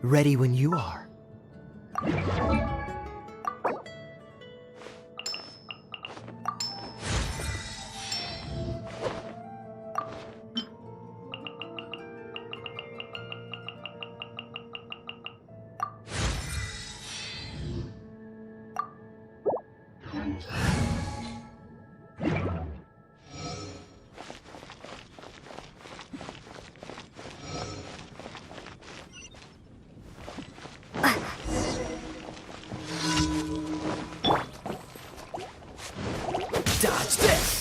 Ready when you are. Dodge this!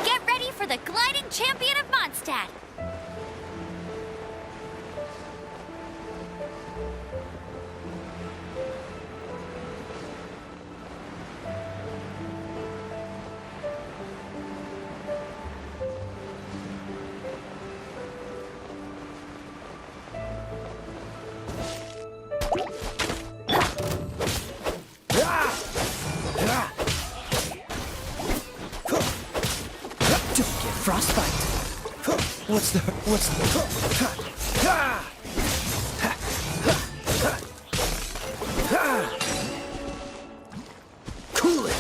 Get ready for the gliding champion of Mondstadt! Frostbite. What's the... Cool it.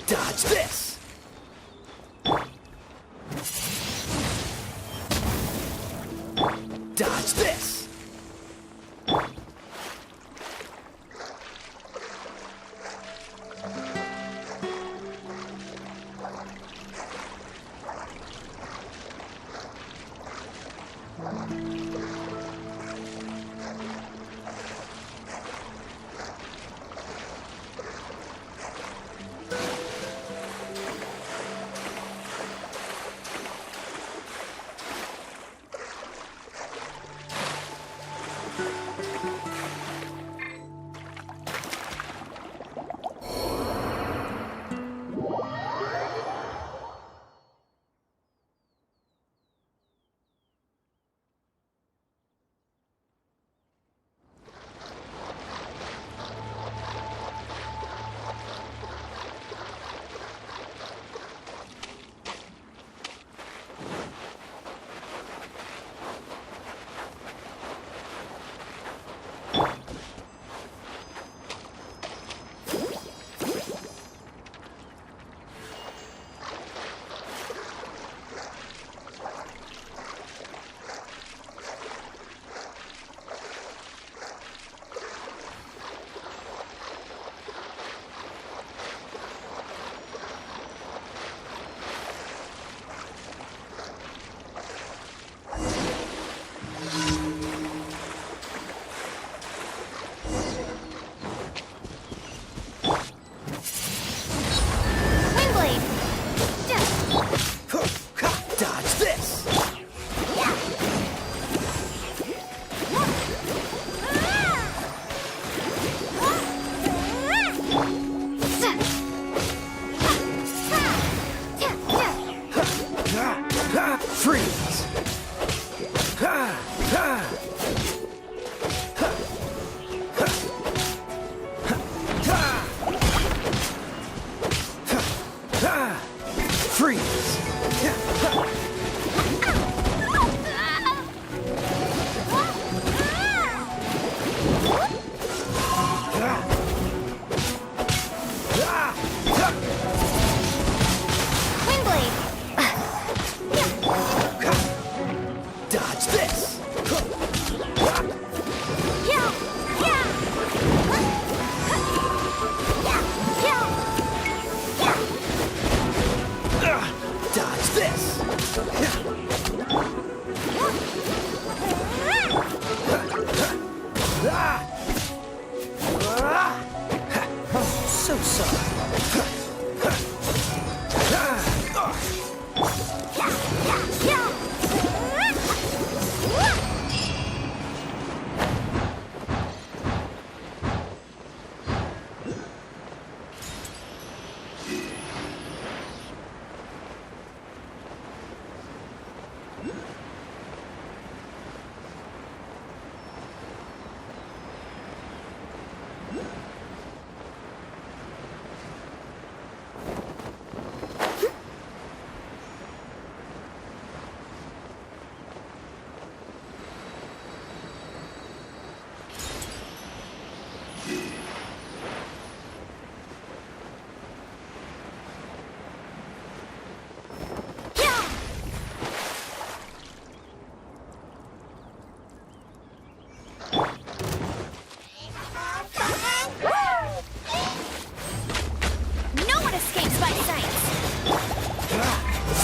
Dodge this! Dodge this!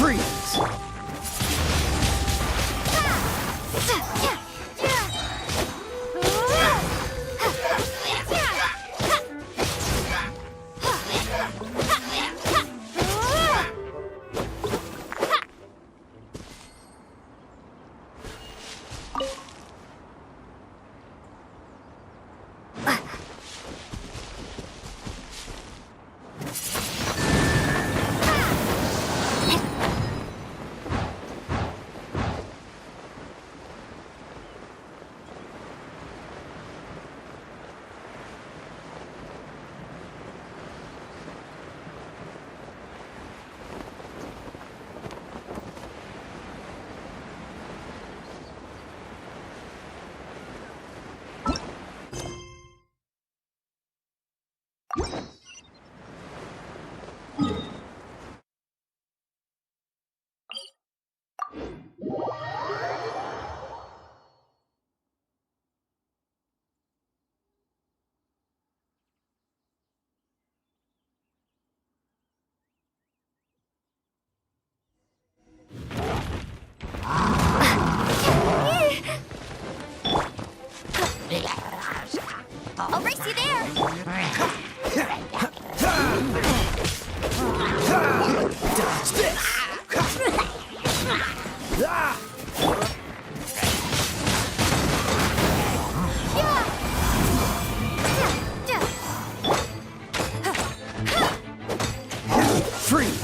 Freeze! I'll race you there. Dodge this! Ah! Freeze!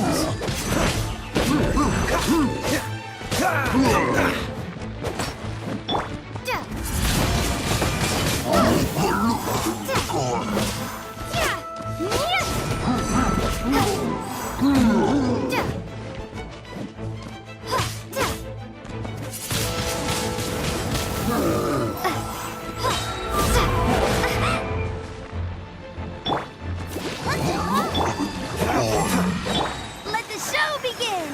Let the show begin.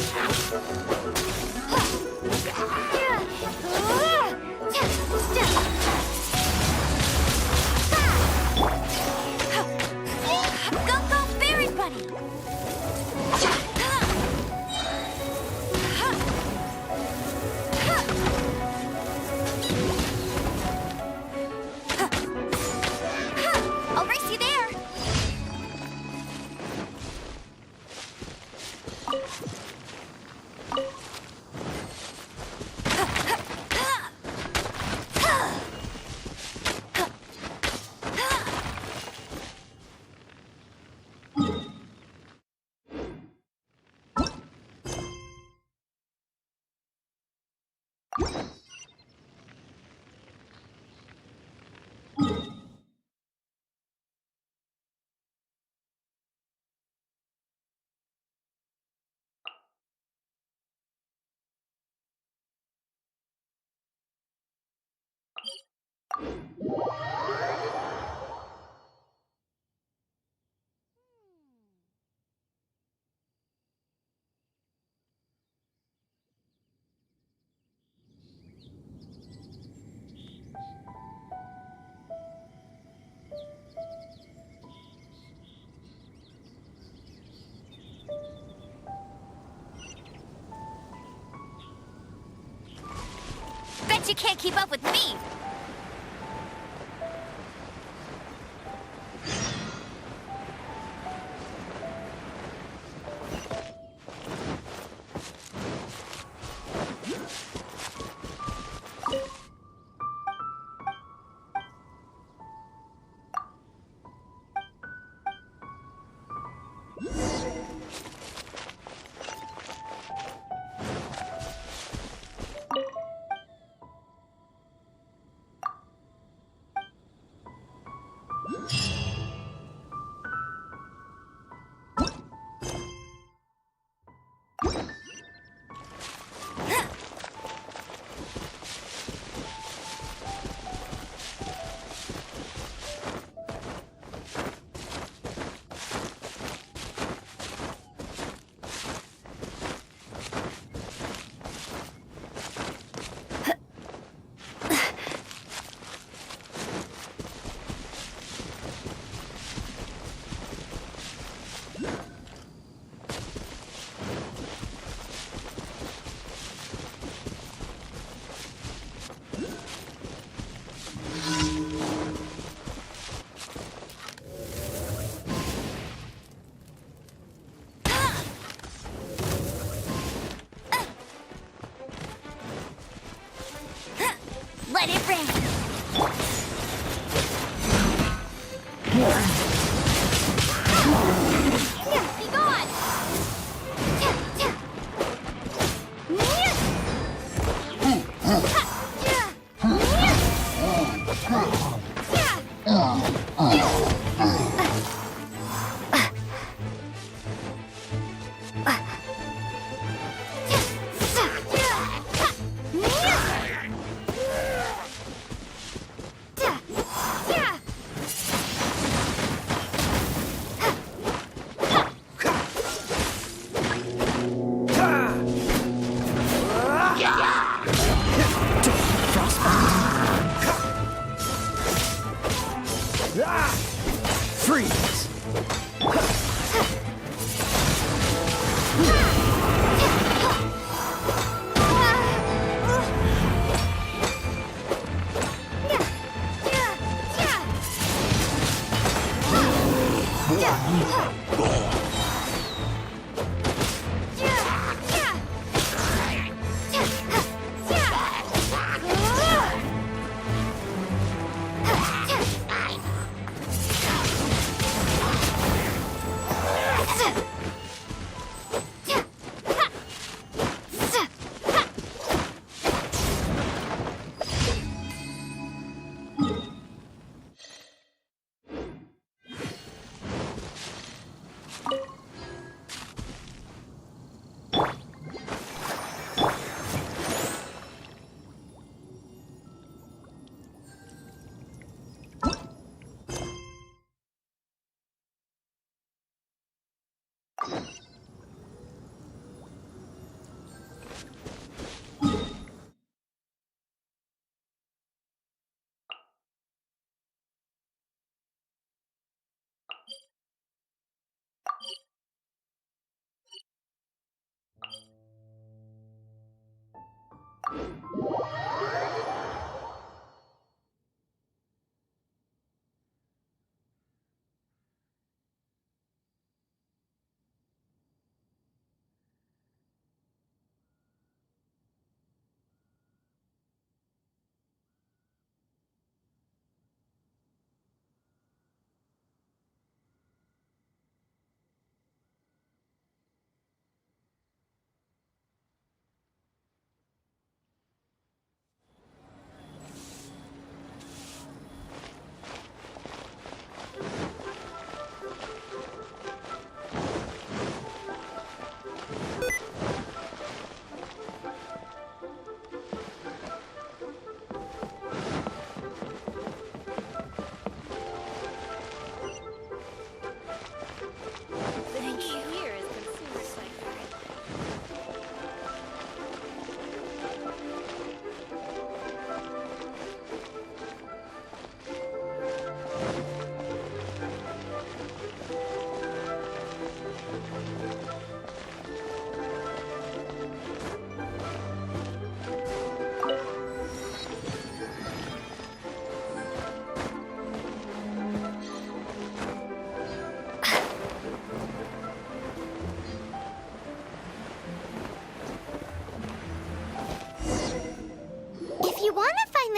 Go, go, Fairy Bunny! I'll race you there! Bet you can't keep up with me!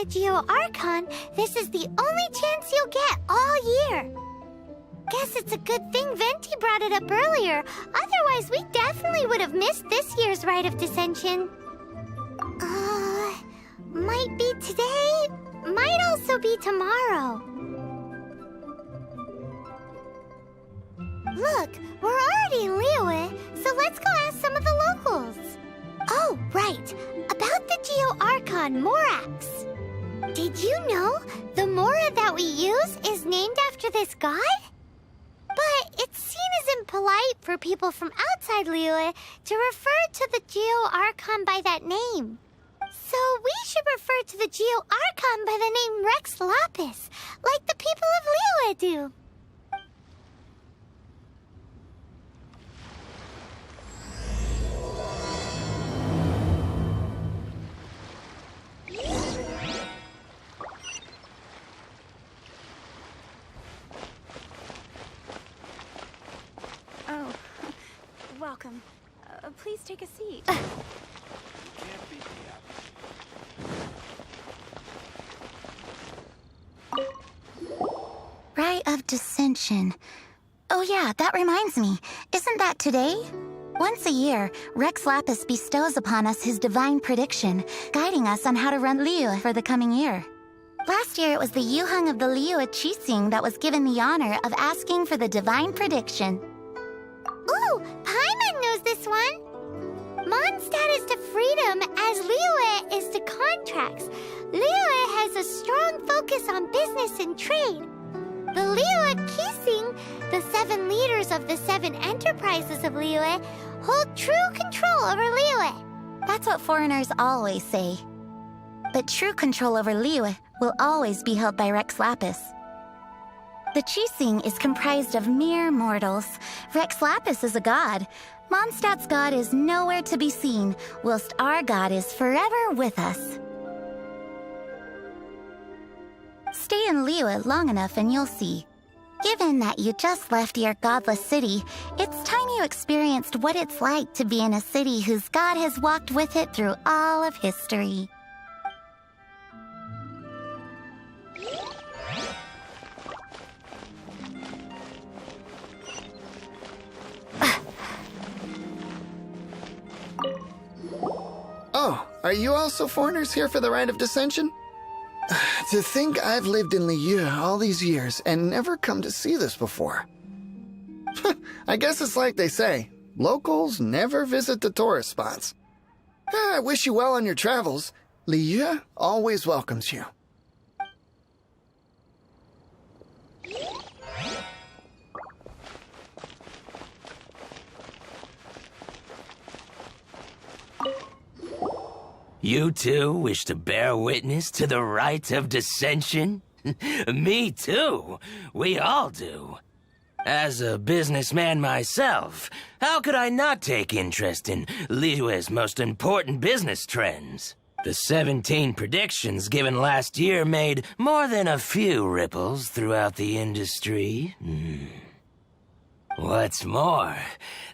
the Geo Archon, this is the only chance you'll get all year. Guess it's a good thing Venti brought it up earlier. Otherwise, we definitely would have missed this year's Rite of Dissension. Might be today, might also be tomorrow. Look, we're already in Liyue, so let's go ask some of the locals. Oh, right. About the Geo Archon Morax. Did you know the Mora that we use is named after this god? But it's seen as impolite for people from outside Liyue to refer to the Geo Archon by that name. So we should refer to the Geo Archon by the name Rex Lapis, like the people of Liyue do. Oh, welcome. Please take a seat. Rite of Dissension. Oh yeah, that reminds me. Isn't that today? Once a year, Rex Lapis bestows upon us his divine prediction, guiding us on how to run Liyue for the coming year. Last year, it was the Yuheng of the Liyue Qixing that was given the honor of asking for the divine prediction. Ooh, Paimon knows this one! Mondstadt is to freedom as Liyue is to contracts. Liyue has a strong focus on business and trade. The Liyue Qixing, the 7 leaders of the 7 enterprises of Liyue, hold true control over Liyue. That's what foreigners always say. But true control over Liyue will always be held by Rex Lapis. The Qixing is comprised of mere mortals. Rex Lapis is a god. Mondstadt's god is nowhere to be seen, whilst our god is forever with us. Stay in Liyue long enough and you'll see. Given that you just left your godless city, it's time you experienced what it's like to be in a city whose god has walked with it through all of history. Oh, are you also foreigners here for the Rite of Dissension? To think I've lived in Liyue all these years and never come to see this before. I guess it's like they say, locals never visit the tourist spots. I wish you well on your travels. Liyue always welcomes you. You too wish to bear witness to the Rite of Dissension? Me too. We all do. As a businessman myself, how could I not take interest in Liyue's most important business trends? The 17 predictions given last year made more than a few ripples throughout the industry. What's more,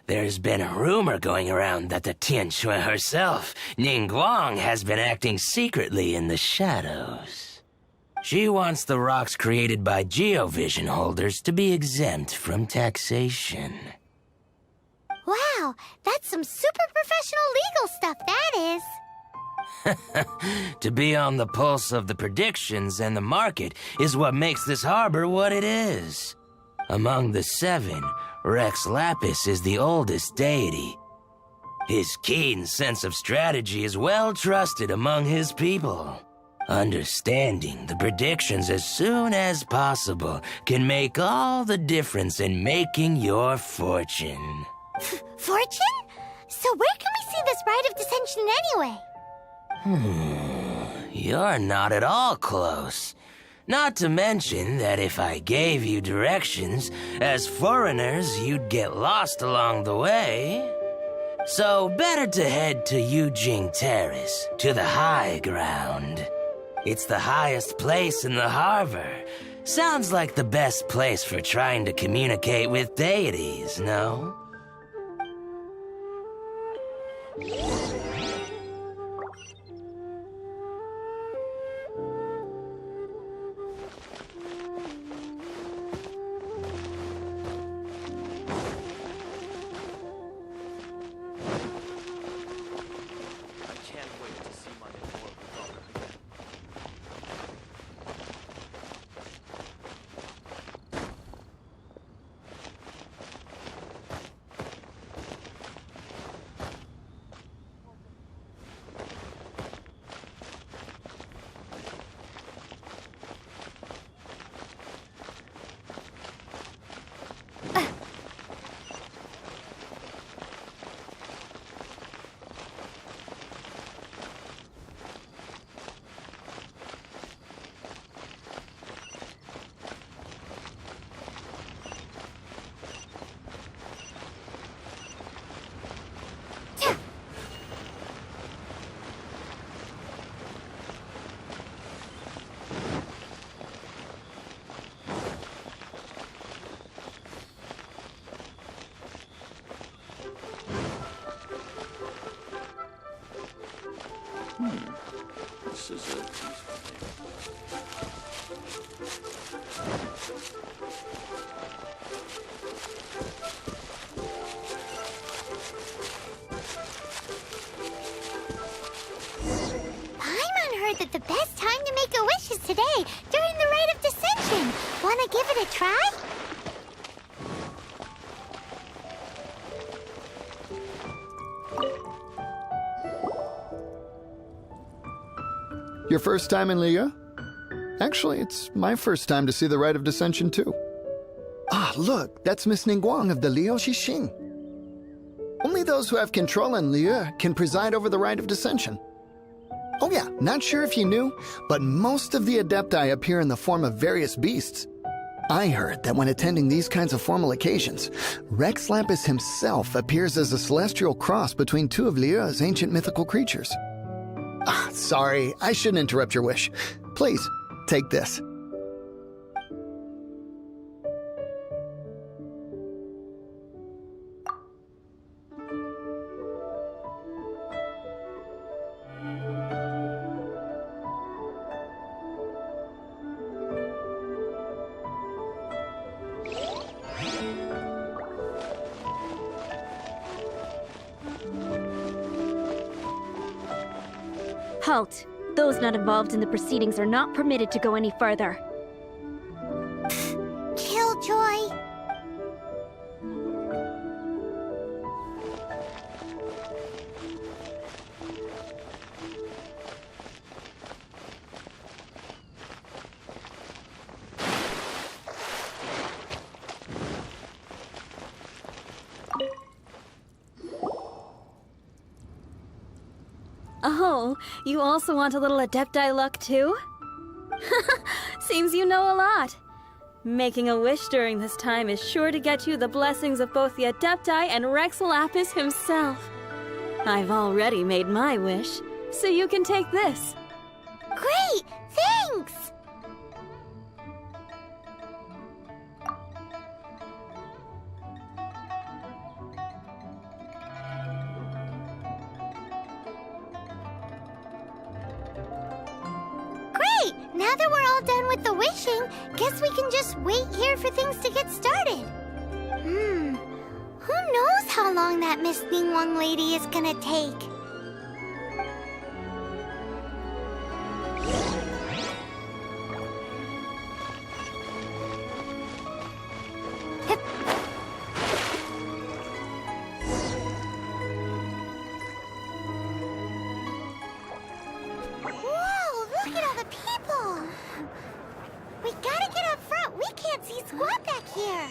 there's been a rumor going around that the Tianshui herself, Ningguang, has been acting secretly in the shadows. She wants the rocks created by Geovision holders to be exempt from taxation. Wow, that's some super professional legal stuff, that is. To be on the pulse of the predictions and the market is what makes this harbor what it is. Among the 7, Rex Lapis is the oldest deity. His keen sense of strategy is well trusted among his people. Understanding the predictions as soon as possible can make all the difference in making your fortune. Fortune? So where can we see this Rite of Dissension anyway? You're not at all close. Not to mention that if I gave you directions, as foreigners, you'd get lost along the way. So better to head to Yujing Terrace, to the high ground. It's the highest place in the harbor. Sounds like the best place for trying to communicate with deities, no? This is a Paimon heard that the best time to make a wish is today, during the rite of dissension. Wanna give it a try? Your first time in Liu? Actually, it's my first time to see the Rite of Dissension, too. Ah, look, that's Miss Ningguang of the Liu Xixing. Only those who have control in Liu can preside over the Rite of Dissension. Oh yeah, not sure if you knew, but most of the Adepti appear in the form of various beasts. I heard that when attending these kinds of formal occasions, Rex Lapis himself appears as a celestial cross between two of Liu's ancient mythical creatures. Ah, sorry, I shouldn't interrupt your wish. Please, take this. Halt! Those not involved in the proceedings are not permitted to go any further. Killjoy! Oh, you also want a little Adepti luck too? Seems you know a lot. Making a wish during this time is sure to get you the blessings of both the Adepti and Rex Lapis himself. I've already made my wish, so you can take this. Great! Thanks! Great! Now that we're all done with the wishing, guess we can just wait here for things to get started. Who knows how long that Miss Ningguang lady is gonna take? Whoa, look at all the people! We gotta get up front. We can't see squat back here.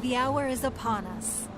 The hour is upon us.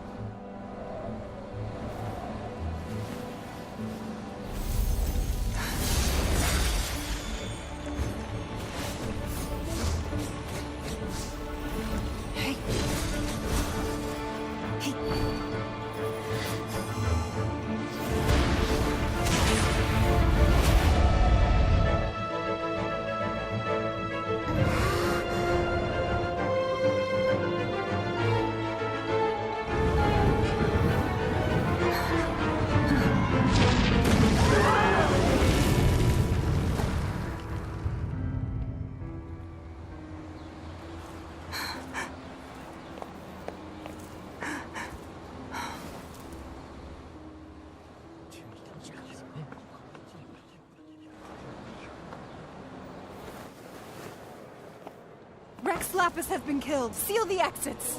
Rex Lapis has been killed. Seal the exits.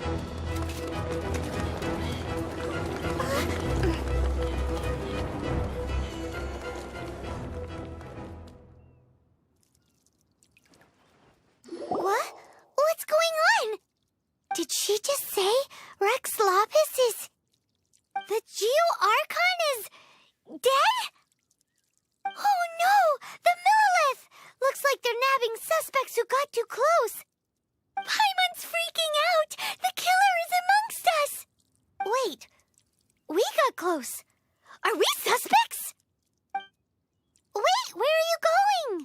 What? What's going on? Did she just say Rex Lapis is... The Geo-Archon is... dead? Oh no! The Millilith! Looks like they're nabbing suspects who got too close. Paimon's freaking out! The killer is amongst us! Wait, we got close. Are we suspects? Wait, where are you going?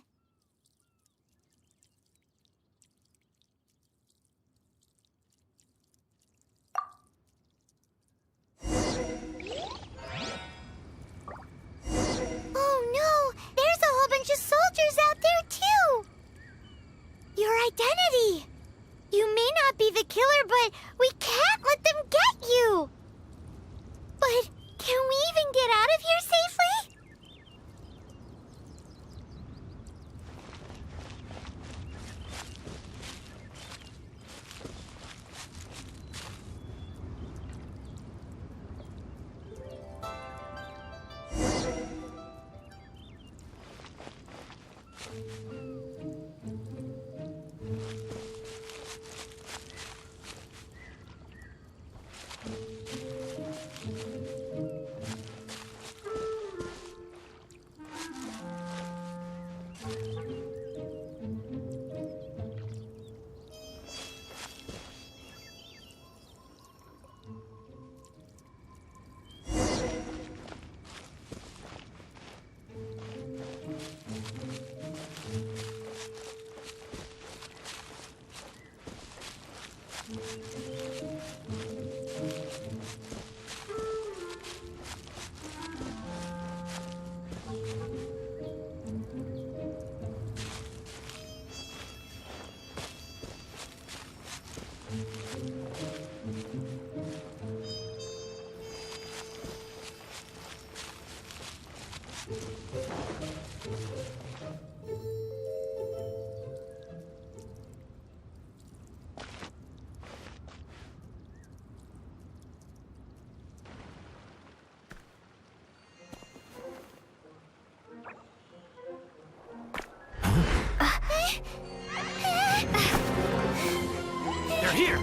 They're here!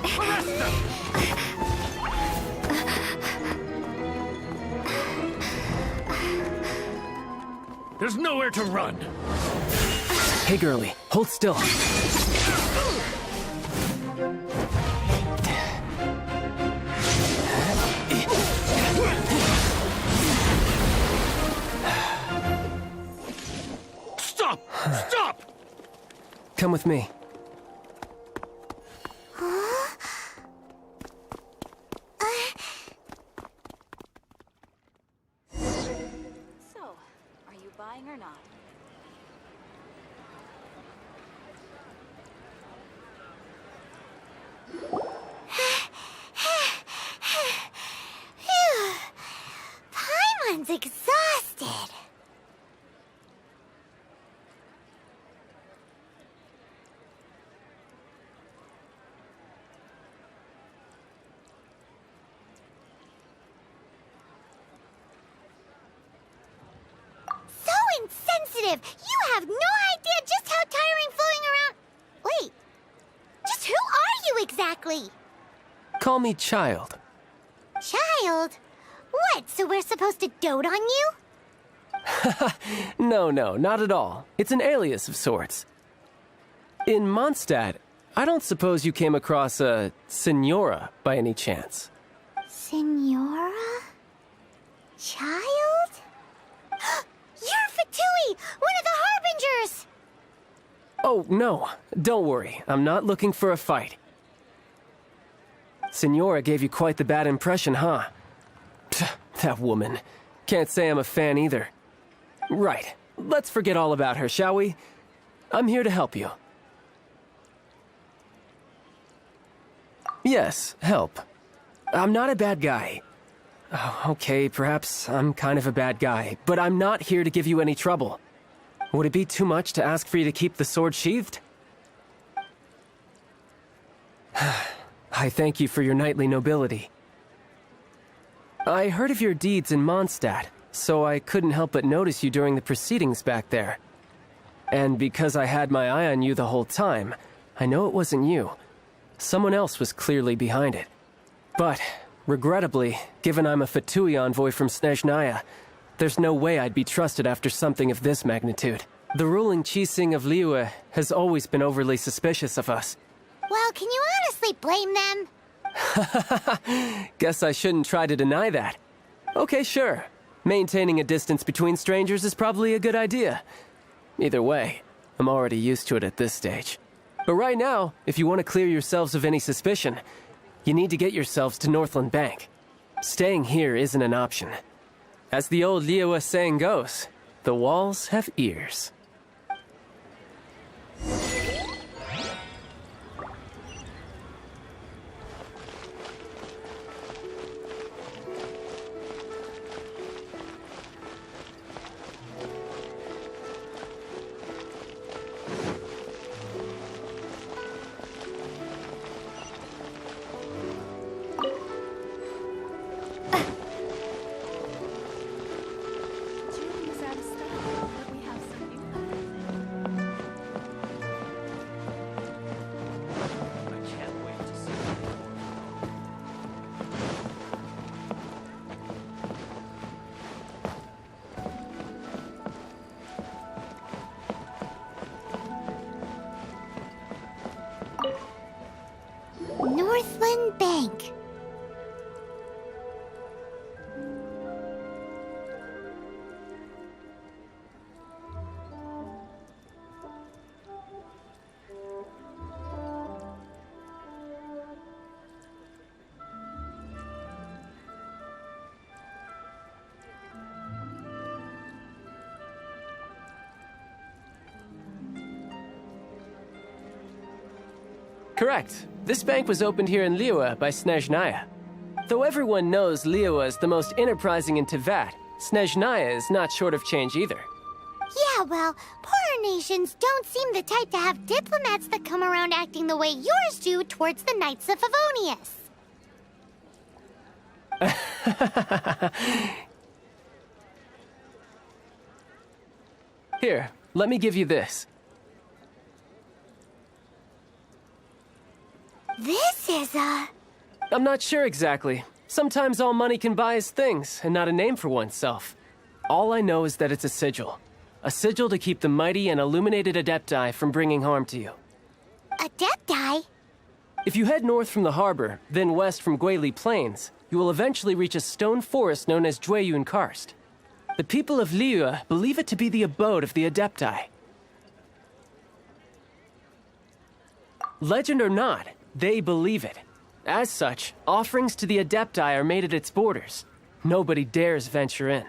Arrest them! There's nowhere to run! Hey, girlie, hold still. Stop! Stop! Come with me. So, are you buying or not? Paimon's exhausted. So insensitive! You have no idea just how tiring floating around... Wait, just who are you exactly? Call me Child. Child? What, so we're supposed to dote on you? No, not at all. It's an alias of sorts. In Mondstadt, I don't suppose you came across a Senora by any chance. Senora? Child? You're Fatui, one of the Harbingers! Oh, no. Don't worry. I'm not looking for a fight. Senora gave you quite the bad impression, huh? That woman. Can't say I'm a fan either. Right. Let's forget all about her, shall we? I'm here to help you. Yes, help. I'm not a bad guy. Oh, okay, perhaps I'm kind of a bad guy, but I'm not here to give you any trouble. Would it be too much to ask for you to keep the sword sheathed? I thank you for your knightly nobility. I heard of your deeds in Mondstadt, so I couldn't help but notice you during the proceedings back there. And because I had my eye on you the whole time, I know it wasn't you. Someone else was clearly behind it. But, regrettably, given I'm a Fatui envoy from Snezhnaya, there's no way I'd be trusted after something of this magnitude. The ruling Chising of Liyue has always been overly suspicious of us. Well, can you honestly blame them? Guess I shouldn't try to deny that. Okay, sure. Maintaining a distance between strangers is probably a good idea. Either way, I'm already used to it at this stage. But right now, if you want to clear yourselves of any suspicion, you need to get yourselves to Northland Bank. Staying here isn't an option. As the old Liyue saying goes, the walls have ears. Northland Bank. Correct. This bank was opened here in Liyue by Snezhnaya. Though everyone knows Liyue is the most enterprising in Teyvat, Snezhnaya is not short of change either. Yeah, well, poorer nations don't seem the type to have diplomats that come around acting the way yours do towards the Knights of Favonius. Here, let me give you this. This is I'm not sure exactly. Sometimes all money can buy is things, and not a name for oneself. All I know is that it's a sigil. A sigil to keep the mighty and illuminated Adepti from bringing harm to you. Adepti? If you head north from the harbor, then west from Guili Plains, you will eventually reach a stone forest known as Jueyun Karst. The people of Liyue believe it to be the abode of the Adepti. Legend or not, they believe it. As such, offerings to the Adepti are made at its borders. Nobody dares venture in.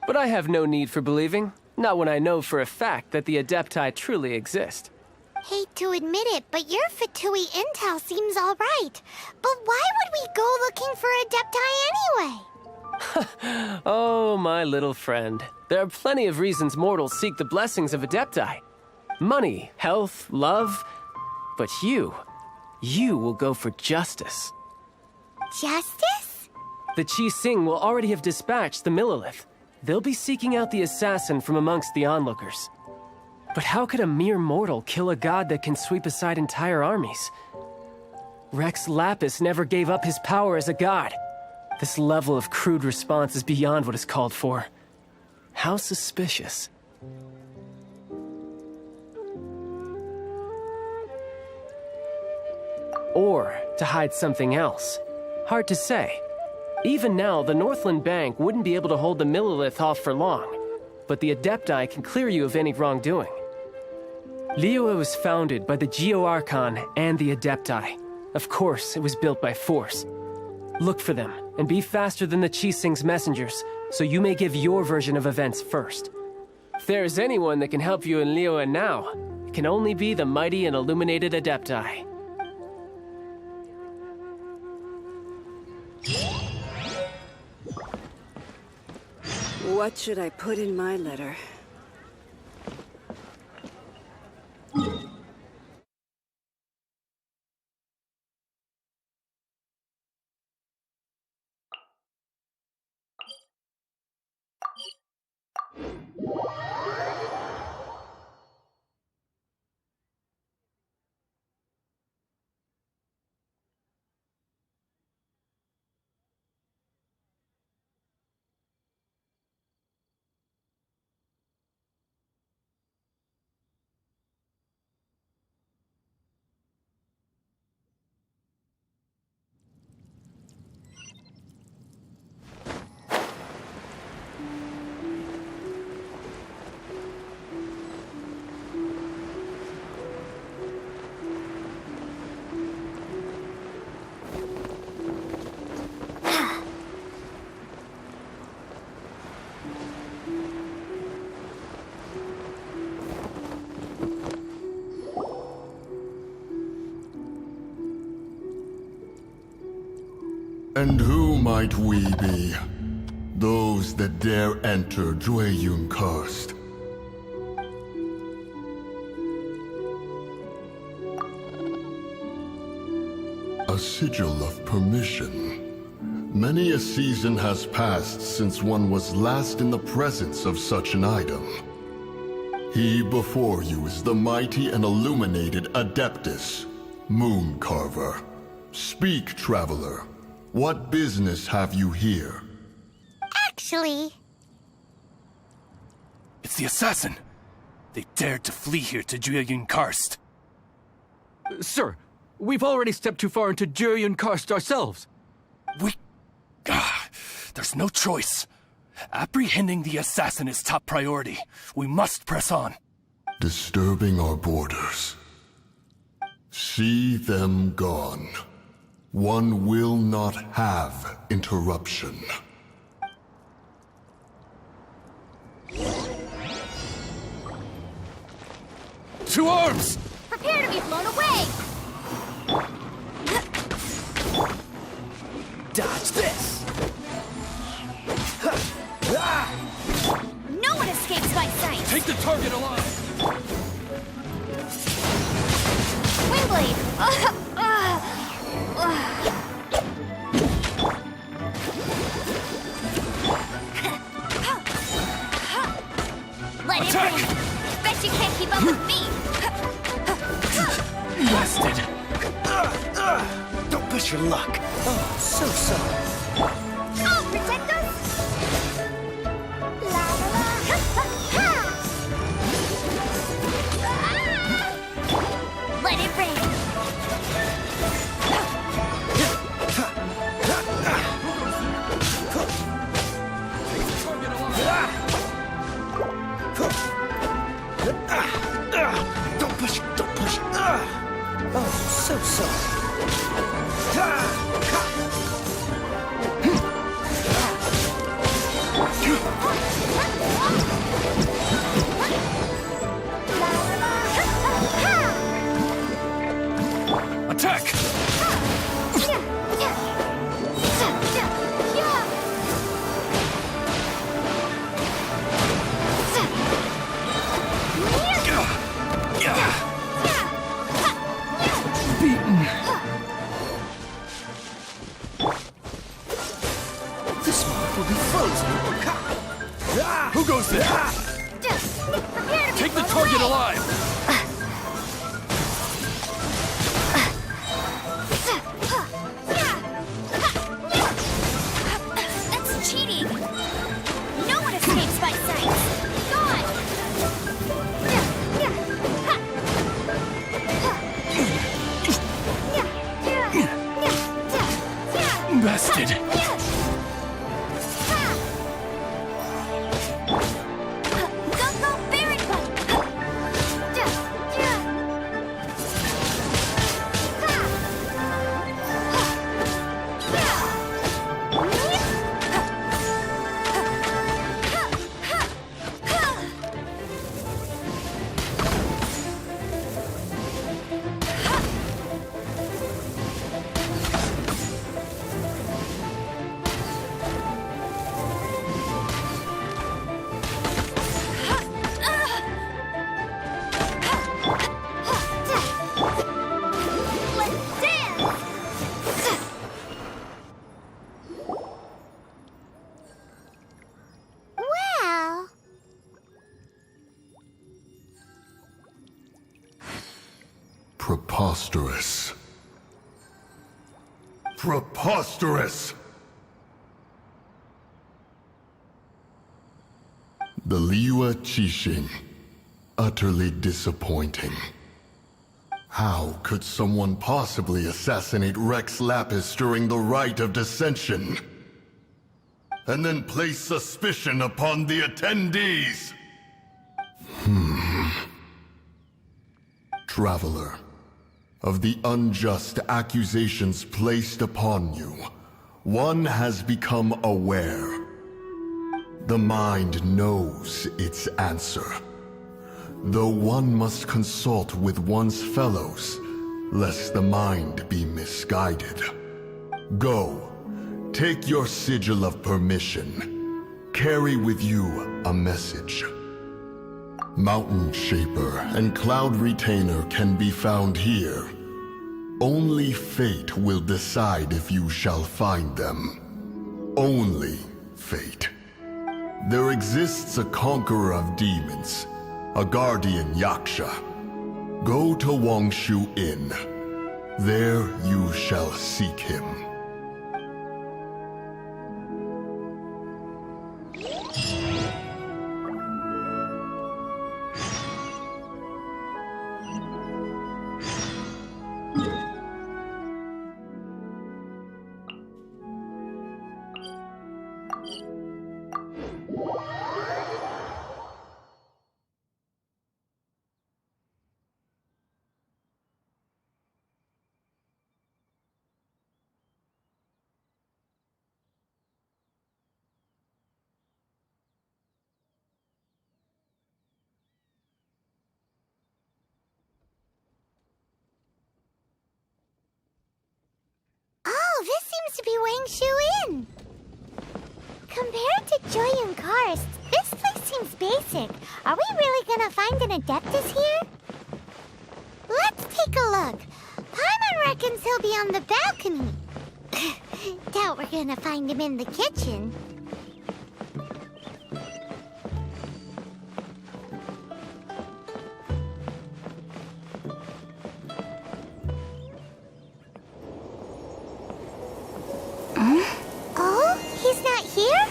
But I have no need for believing, not when I know for a fact that the Adepti truly exist. Hate to admit it, but your Fatui intel seems all right. But why would we go looking for Adepti anyway? Oh, my little friend. There are plenty of reasons mortals seek the blessings of Adepti. Money, health, love. But you will go for justice. Justice? The Qi Sing will already have dispatched the Millilith. They'll be seeking out the assassin from amongst the onlookers. But how could a mere mortal kill a god that can sweep aside entire armies? Rex Lapis never gave up his power as a god. This level of crude response is beyond what is called for. How suspicious. Or to hide something else. Hard to say. Even now, the Northland Bank wouldn't be able to hold the Millilith off for long, but the Adepti can clear you of any wrongdoing. Liyue was founded by the Geo-Archon and the Adepti. Of course, it was built by force. Look for them, and be faster than the Qi Sing's messengers, so you may give your version of events first. If there is anyone that can help you in Liyue now, it can only be the mighty and illuminated Adepti. What should I put in my letter? And who might we be? Those that dare enter Jueyun Karst. A sigil of permission. Many a season has passed since one was last in the presence of such an item. He before you is the mighty and illuminated Adeptus, Moon Carver. Speak, traveler. What business have you here? Actually... It's the assassin! They dared to flee here to Jueyun Karst. Sir, we've already stepped too far into Jueyun Karst ourselves. There's no choice. Apprehending the assassin is top priority. We must press on. Disturbing our borders. See them gone. One will not have interruption. To arms! Prepare to be blown away! Dodge this! No one escapes my sight! Take the target alive! Windblade! Let it rain! Bet you can't keep up with me! Busted! Don't push your luck. Oh, so sorry. I'll protect us! La la la! Ha ha ha! Ah! Let it rain! Don't push, don't push. Oh, so sorry. Attack! Beaten. This mark will be frozen. Who goes there? Take the target alive! That's cheating! No one escapes my sight! Gone! Bested! Go, Baron Let's dance! Well... Preposterous. Preposterous! The Liyue Qixing. Utterly disappointing. How could someone possibly assassinate Rex Lapis during the Rite of Dissension? And then place suspicion upon the attendees? Traveler, of the unjust accusations placed upon you, one has become aware. The mind knows its answer, though one must consult with one's fellows, lest the mind be misguided. Go, take your sigil of permission. Carry with you a message. Mountain Shaper and Cloud Retainer can be found here. Only fate will decide if you shall find them. Only fate. There exists a conqueror of demons, a guardian Yaksha. Go to Wangshu Inn. There you shall seek him. Oh, this seems to be Wangshu Inn! Compared to Joyun Karst, This place seems basic. Are we really gonna find an Adeptus here? Let's take a look. Paimon reckons he'll be on the balcony. Doubt we're gonna find him in the kitchen. Oh, he's not here?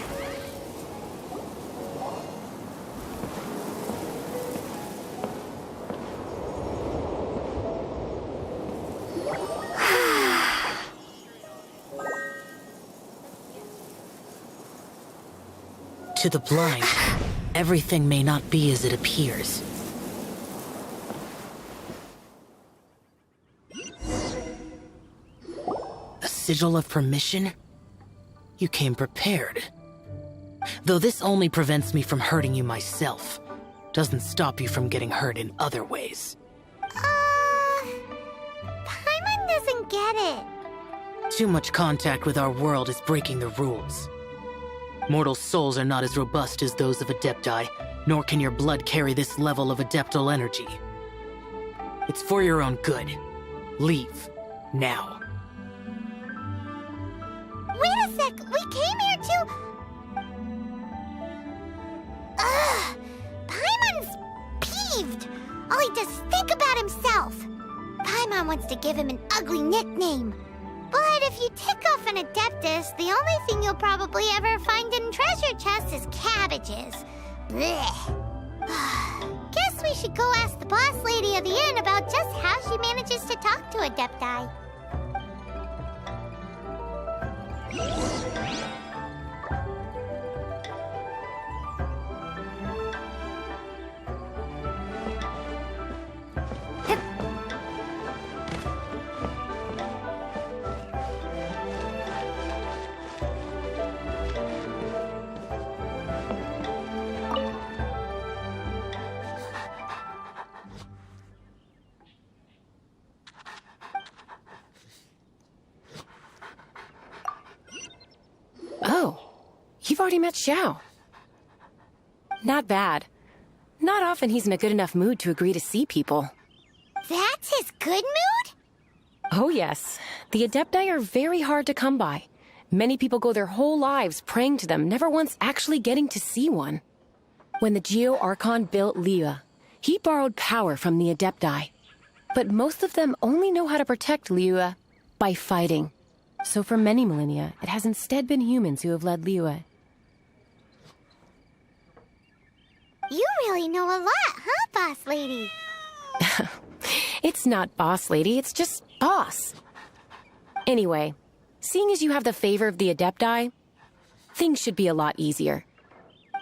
To the blind, everything may not be as it appears. A sigil of permission? You came prepared. Though this only prevents me from hurting you myself, doesn't stop you from getting hurt in other ways. Paimon doesn't get it. Too much contact with our world is breaking the rules. Mortal souls are not as robust as those of Adepti, nor can your blood carry this level of adeptal energy. It's for your own good. Leave. Now. Wait a sec, we came here to... Ugh! Paimon's peeved! All he does is think about himself! Paimon wants to give him an ugly nickname. But if you tick off an Adeptus, the only thing you'll probably ever find in treasure chests is cabbages. Blech. Guess we should go ask the boss lady of the inn about just how she manages to talk to Adepti. Oh, you've already met Xiao. Not bad. Not often he's in a good enough mood to agree to see people. That's his good mood? Oh yes. The Adepti are very hard to come by. Many people go their whole lives praying to them, never once actually getting to see one. When the Geo Archon built Liyue, he borrowed power from the Adepti. But most of them only know how to protect Liyue by fighting. So for many millennia, it has instead been humans who have led Liyue. You really know a lot, huh, boss lady? It's not boss lady, it's just boss. Anyway, seeing as you have the favor of the Adepti, things should be a lot easier.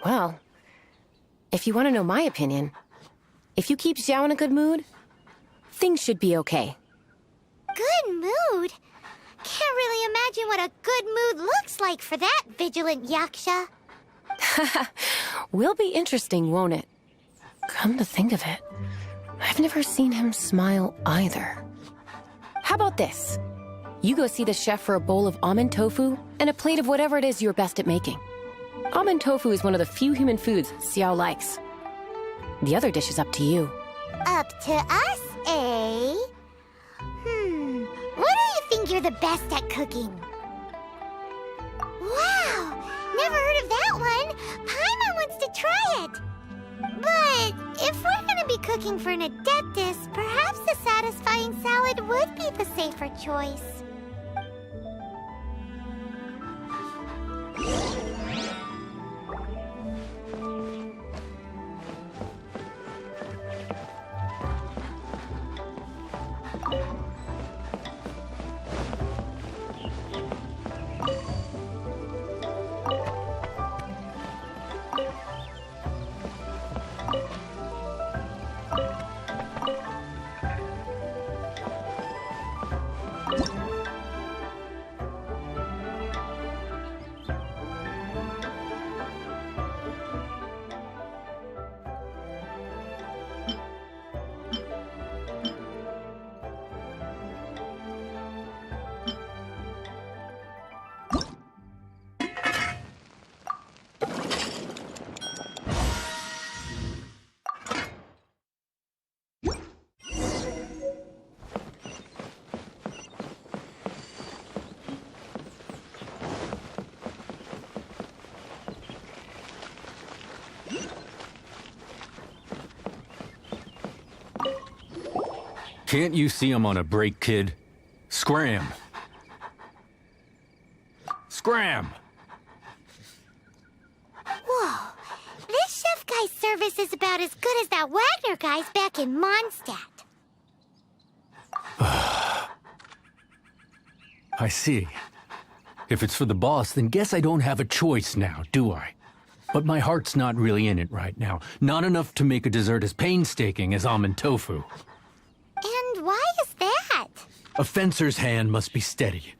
Well, if you want to know my opinion, if you keep Xiao in a good mood, things should be okay. Good mood? Can't really imagine what a good mood looks like for that vigilant Yaksha. Will be interesting, won't it? Come to think of it, I've never seen him smile either. How about this? You go see the chef for a bowl of almond tofu and a plate of whatever it is you're best at making. Almond tofu is one of the few human foods Xiao likes. The other dish is up to you. Up to us, eh? What do you think you're the best at cooking? Wow! Never heard of that one! Paimon wants to try it! But if we're gonna be cooking for an Adeptus, perhaps a satisfying salad would be the safer choice. Can't you see I'm on a break, kid? Scram! Scram! Whoa. This chef guy's service is about as good as that Wagner guy's back in Mondstadt. I see. If it's for the boss, then guess I don't have a choice now, do I? But my heart's not really in it right now. Not enough to make a dessert as painstaking as almond tofu. And why is that? A fencer's hand must be steady.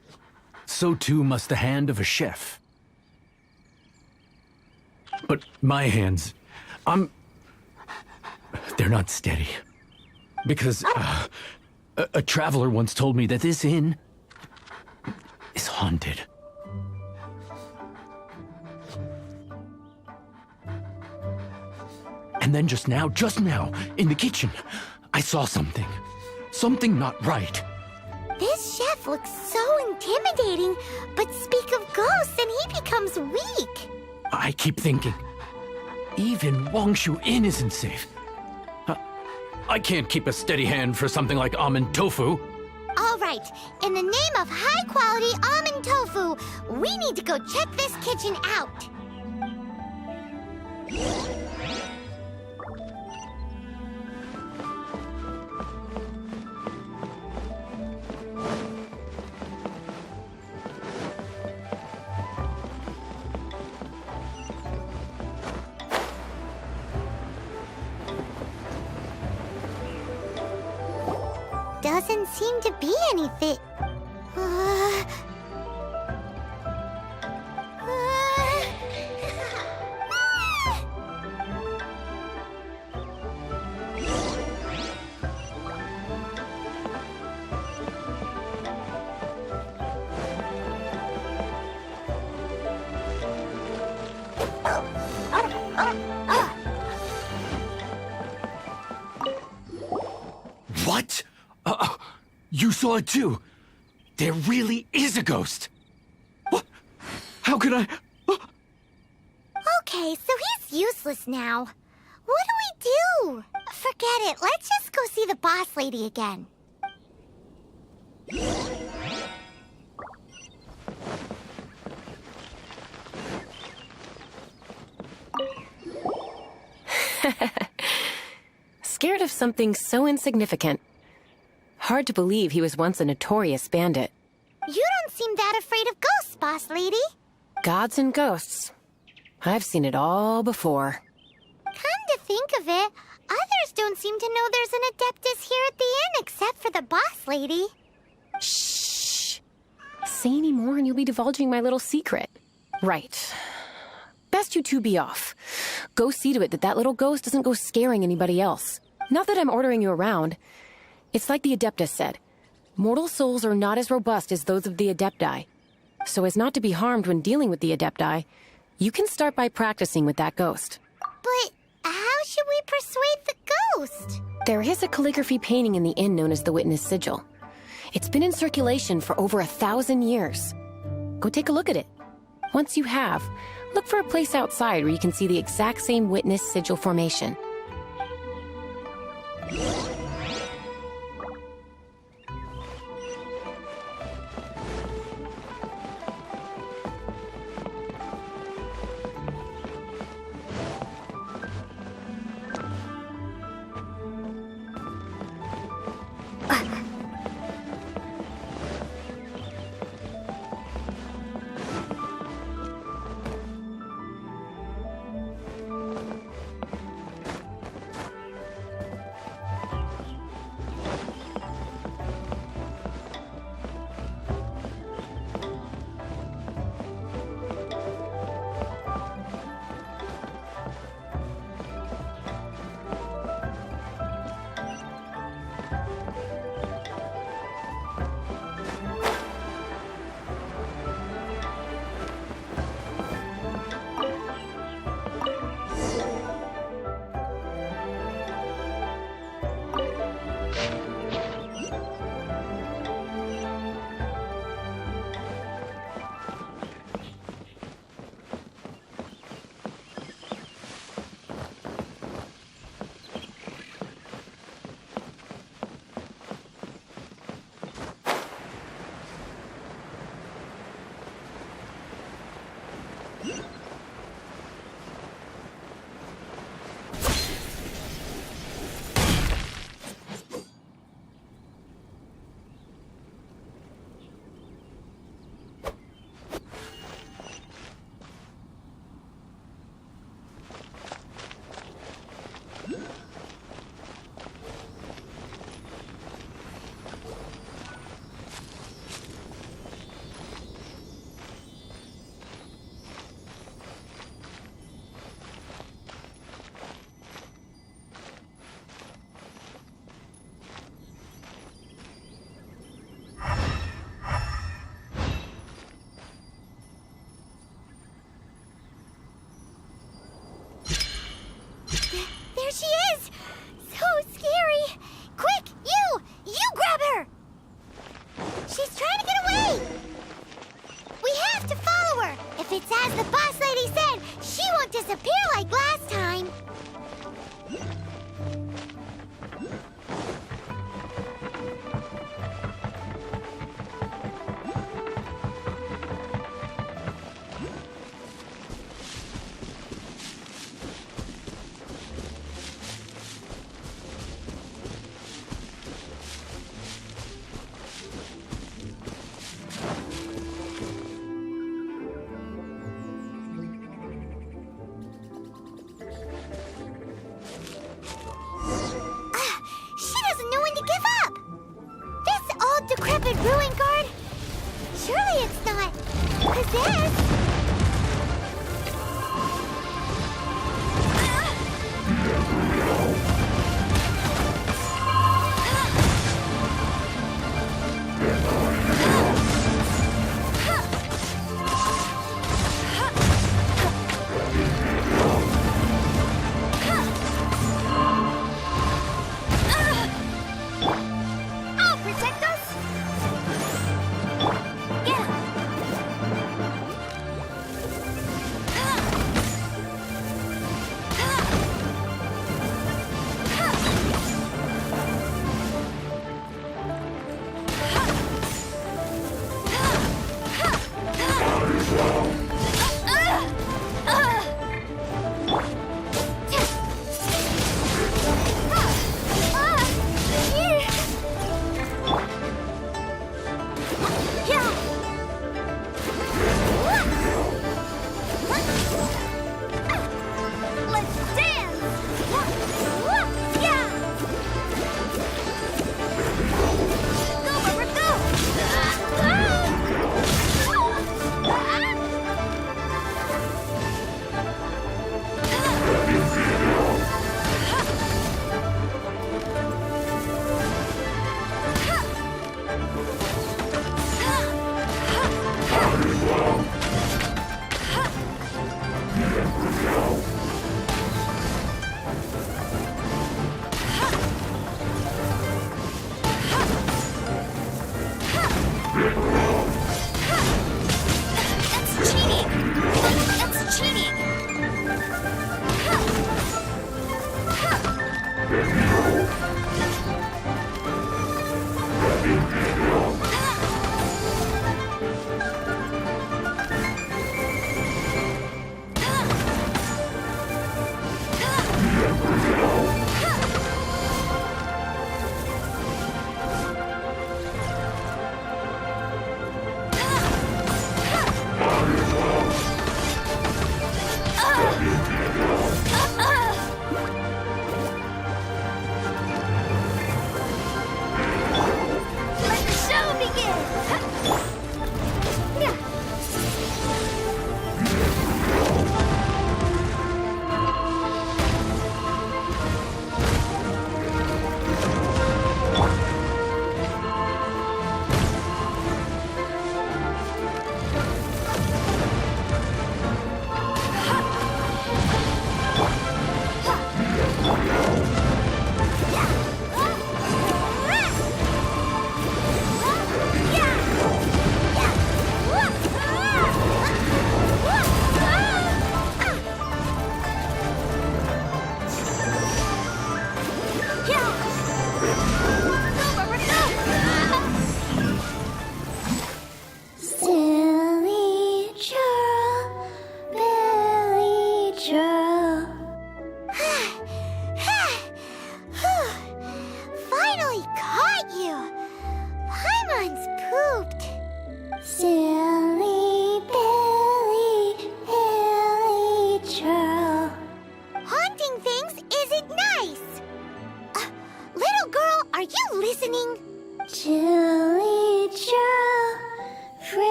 So too must the hand of a chef. But my hands, they're not steady. Because a traveler once told me that this inn is haunted. And then just now, in the kitchen, I saw something. Something not right. This chef looks so intimidating, but speak of ghosts and he becomes weak. I keep thinking, even Wangshu Inn isn't safe. I can't keep a steady hand for something like almond tofu. All right, in the name of high-quality almond tofu, we need to go check this kitchen out. Doesn't seem to be anything. What? You saw it too? There really is a ghost! What? How could I... Okay, so he's useless now. What do we do? Forget it. Let's just go see the boss lady again. Scared of something so insignificant. Hard to believe he was once a notorious bandit. You don't seem that afraid of ghosts, boss lady. Gods and ghosts. I've seen it all before. Come to think of it, others don't seem to know there's an Adeptus here at the inn except for the boss lady. Shh. Say any more and you'll be divulging my little secret. Right. Best you two be off. Go see to it that little ghost doesn't go scaring anybody else. Not that I'm ordering you around. It's like the Adeptus said. Mortal souls are not as robust as those of the Adepti. So as not to be harmed when dealing with the Adepti, you can start by practicing with that ghost. But how should we persuade the ghost? There is a calligraphy painting in the inn known as the Witness Sigil. It's been in circulation for over 1,000 years. Go take a look at it. Once you have, look for a place outside where you can see the exact same Witness Sigil formation. There she is! So scary! Quick, you grab her! She's trying to get away! We have to follow her! If it's as the boss lady said, she won't disappear like last time! Decrepit ruin guard? Surely it's not possessed.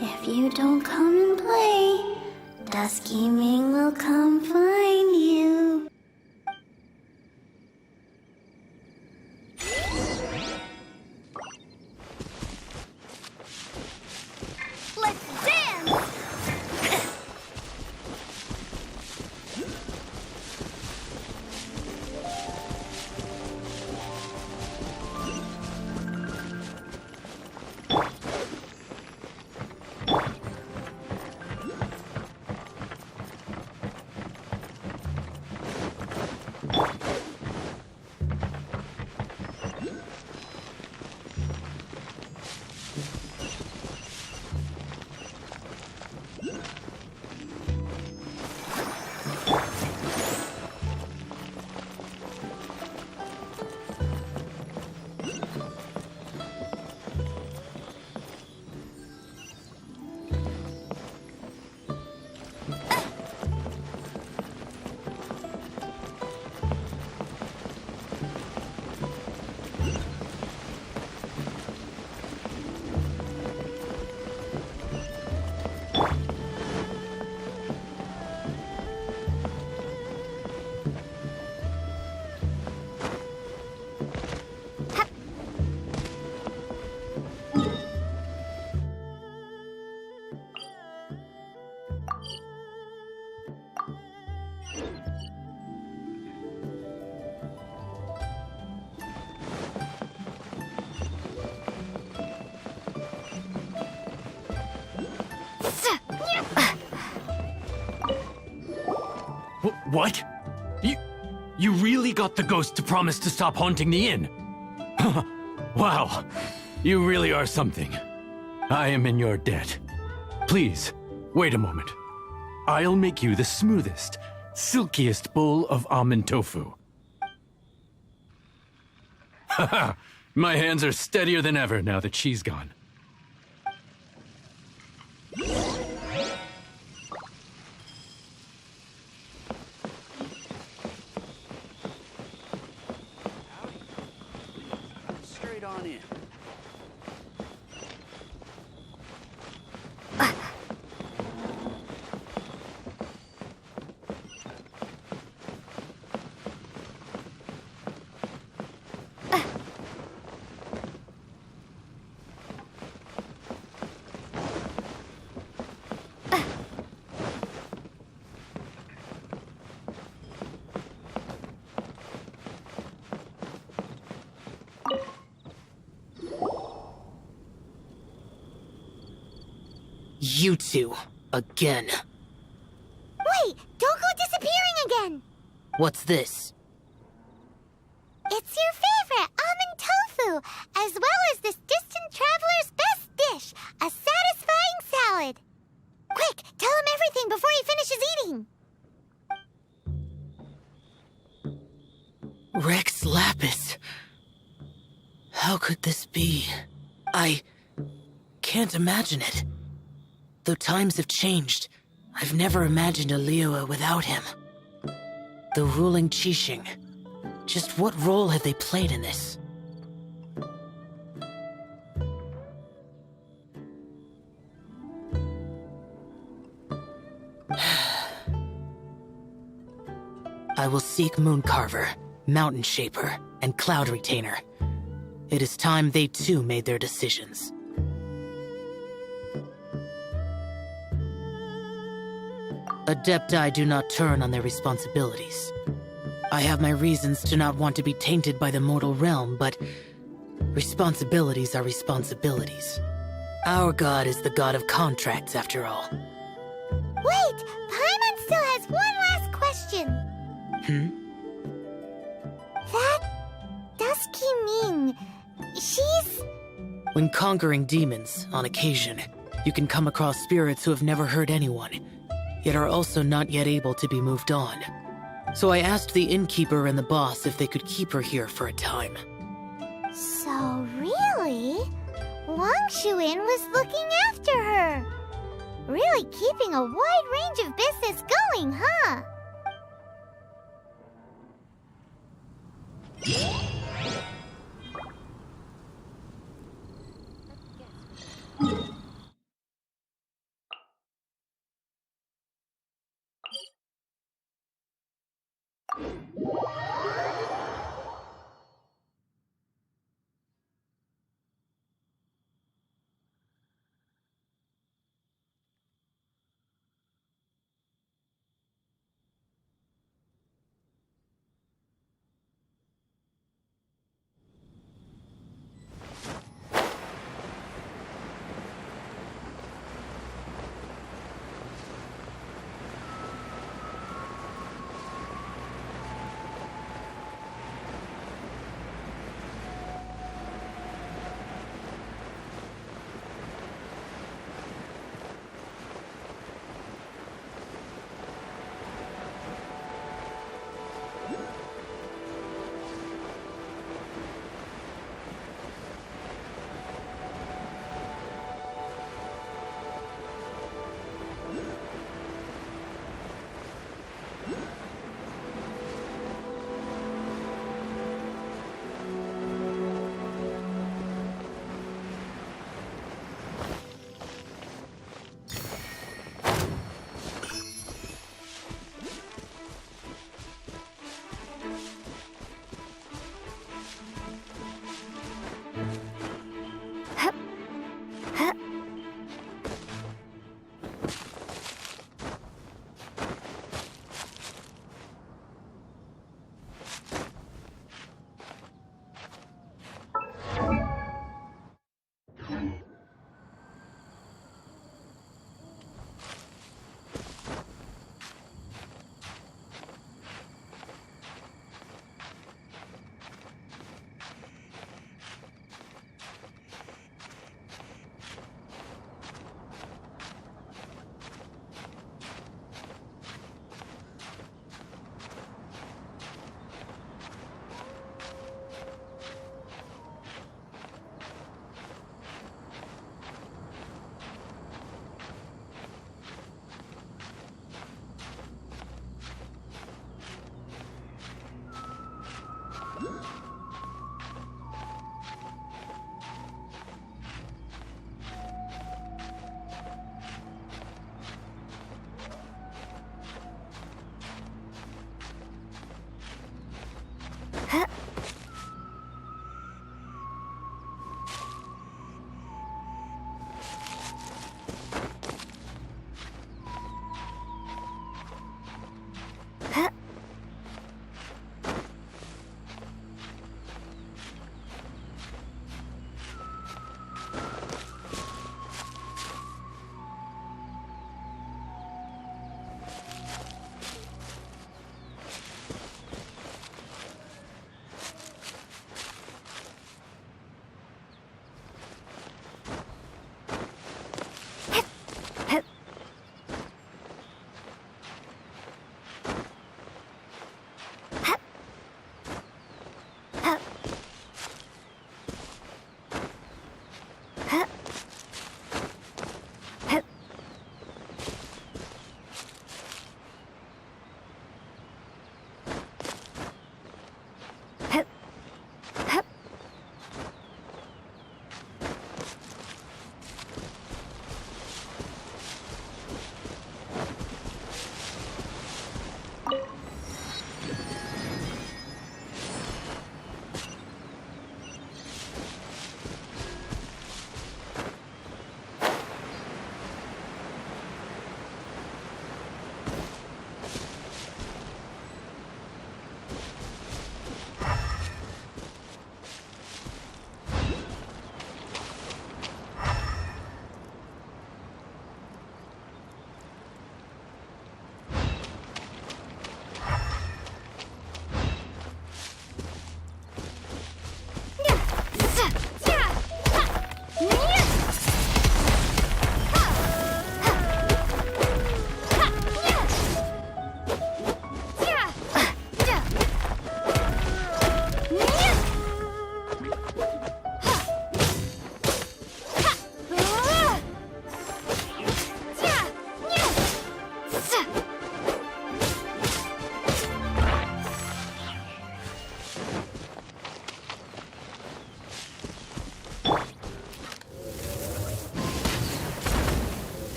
If you don't come and play play. Dusky Ming will come find you. Let's dance! What? You really got the ghost to promise to stop haunting the inn? Wow, you really are something. I am in your debt. Please, wait a moment. I'll make you the smoothest, silkiest bowl of almond tofu. Haha, my hands are steadier than ever now that she's gone. Straight on in. You two, again. Wait, don't go disappearing again! What's this? It's your favorite, almond tofu, as well as this distant traveler's best dish, a satisfying salad. Quick, tell him everything before he finishes eating. Rex Lapis. How could this be? I can't imagine it. Though times have changed, I've never imagined a Liyue without him. The ruling Qixing. Just what role have they played in this? I will seek Mooncarver, Mountain Shaper, and Cloud Retainer. It is time they too made their decisions. Adepti do not turn on their responsibilities. I have my reasons to not want to be tainted by the mortal realm, but responsibilities are responsibilities. Our god is the god of contracts, after all. Wait, Paimon still has one last question. That Dusky Ming, she's... When conquering demons, on occasion, you can come across spirits who have never hurt anyone, yet are also not yet able to be moved on. So I asked the innkeeper and the boss if they could keep her here for a time. So really, Wangshu Inn was looking after her. Really keeping a wide range of business going, huh?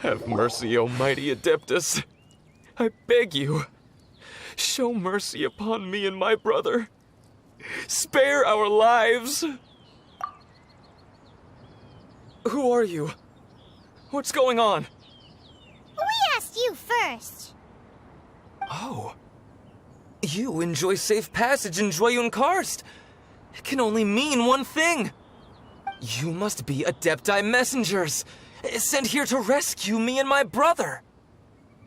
Have mercy, O mighty Adeptus. I beg you, show mercy upon me and my brother. Spare our lives. Who are you? What's going on? We asked you first. Oh. You enjoy safe passage in Joyun Karst. It can only mean one thing. You must be Adepti messengers, sent here to rescue me and my brother.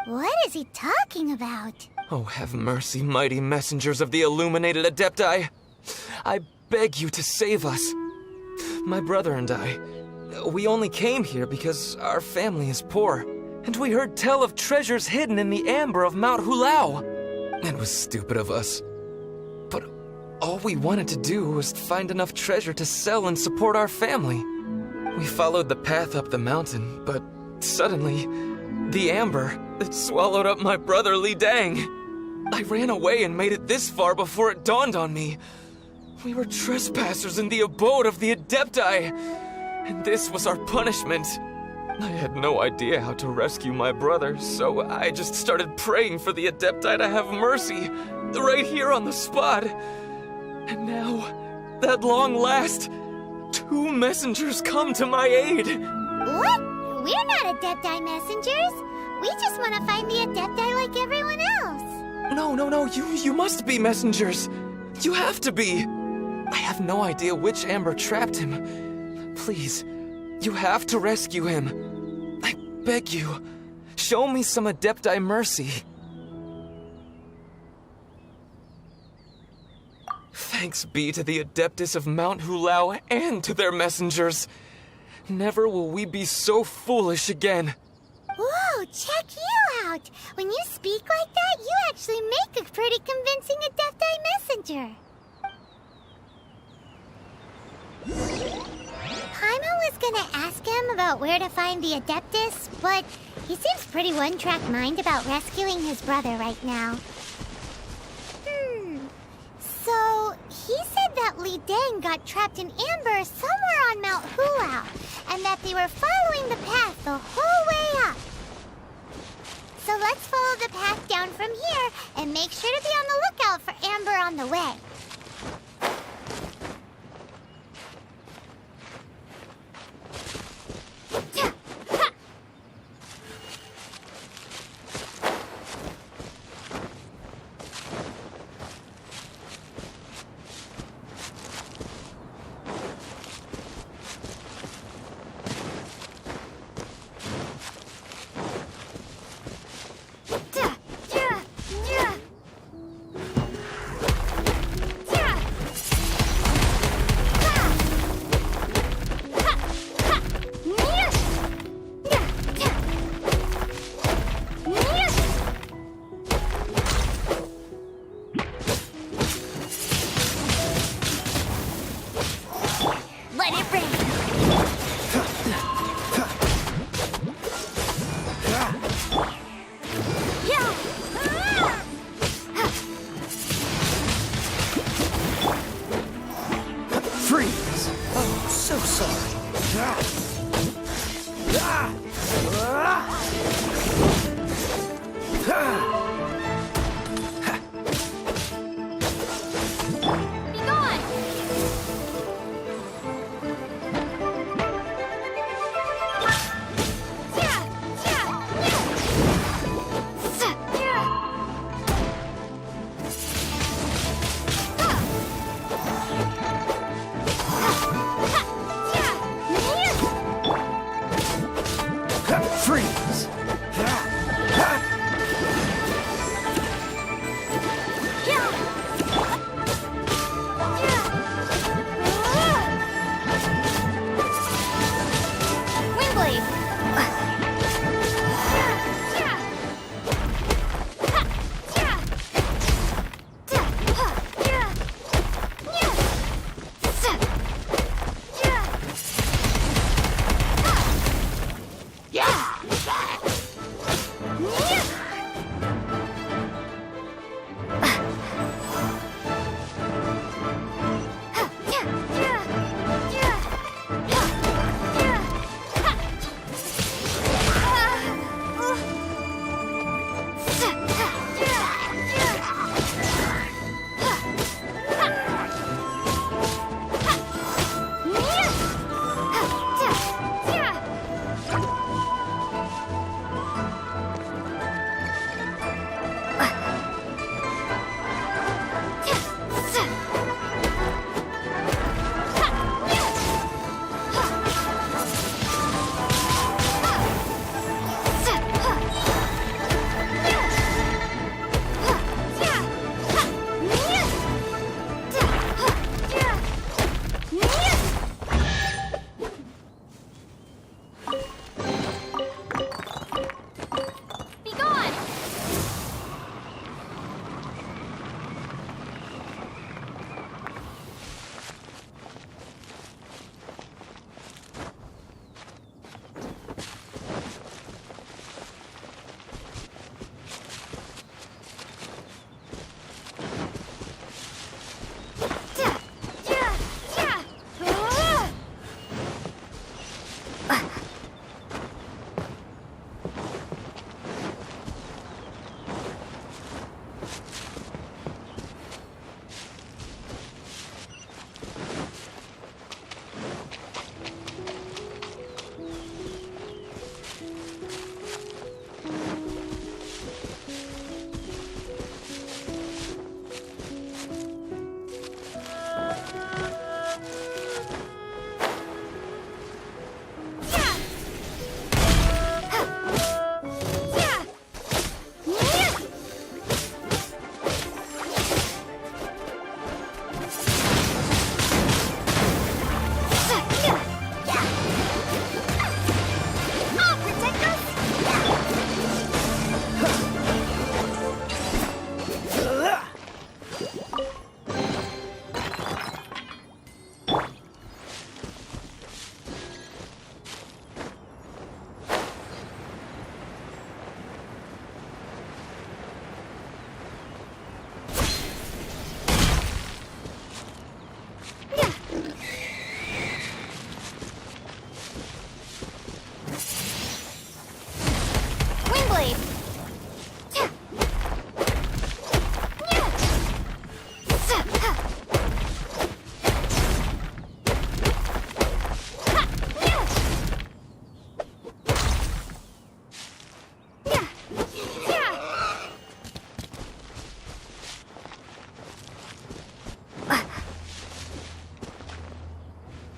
What is he talking about? Oh, have mercy, mighty messengers of the illuminated Adepti. I beg you to save us. My brother and I, we only came here because our family is poor, and we heard tell of treasures hidden in the amber of Mount Hulao. It was stupid of us. But all we wanted to do was find enough treasure to sell and support our family. We followed the path up the mountain, but suddenly, the amber, it swallowed up my brother Li Dang. I ran away and made it this far before it dawned on me. We were trespassers in the abode of the Adepti, and this was our punishment. I had no idea how to rescue my brother, so I just started praying for the Adepti to have mercy, right here on the spot. And now, at long last, 2 messengers come to my aid. What? We're not Adepti messengers. We just want to find the Adepti like everyone else. No, you must be messengers. You have to be. I have no idea which amber trapped him. Please, you have to rescue him. I beg you, show me some Adepti mercy. Thanks be to the Adeptus of Mount Hulao and to their messengers. Never will we be so foolish again. Whoa, check you out! When you speak like that, you actually make a pretty convincing Adepti messenger. Paimon was gonna ask him about where to find the Adeptus, but he seems pretty one-track mind about rescuing his brother right now. So, he said that Li Dang got trapped in amber somewhere on Mount Hulao, and that they were following the path the whole way up. So let's follow the path down from here and make sure to be on the lookout for amber on the way.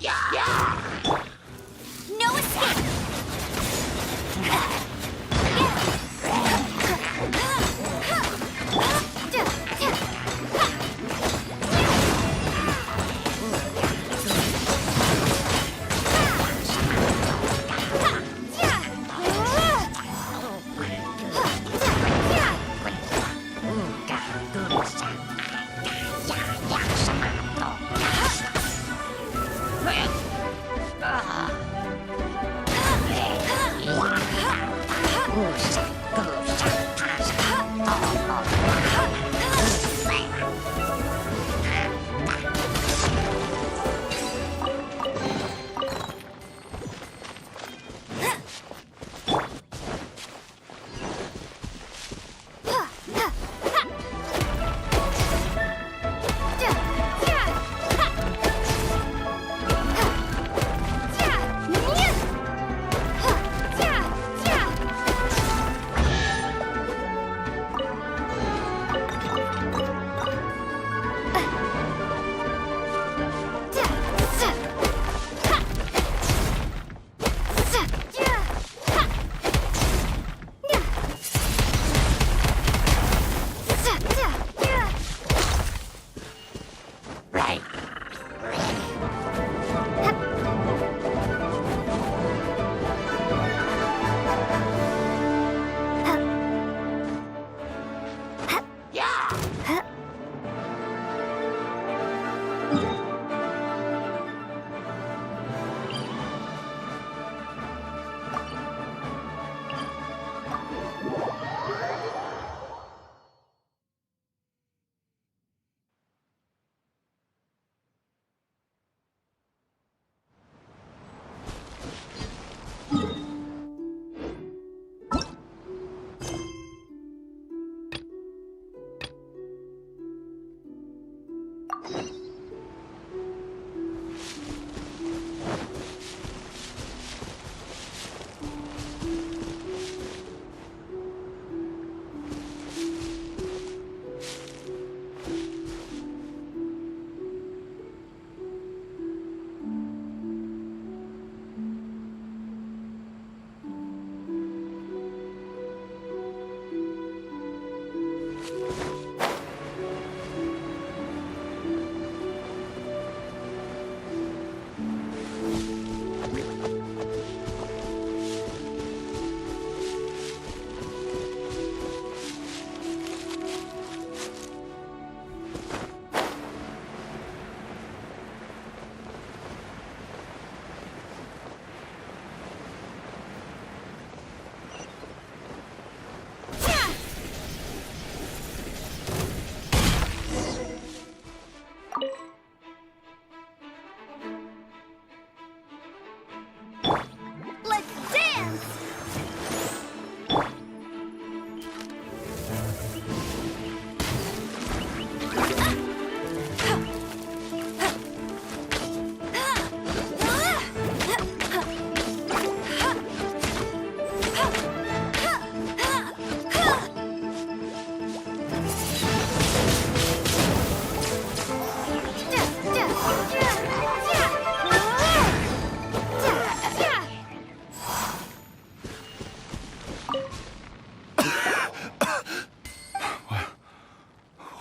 No escape!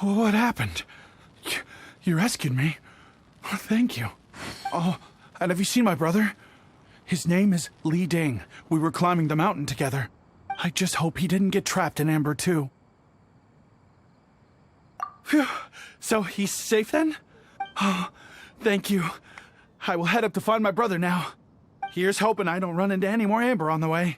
What happened? You rescued me. Oh, thank you. Oh, and have you seen my brother? His name is Li Ding. We were climbing the mountain together. I just hope he didn't get trapped in Amber too. Phew. So he's safe then? Oh, thank you. I will head up to find my brother now. Here's hoping I don't run into any more Amber on the way.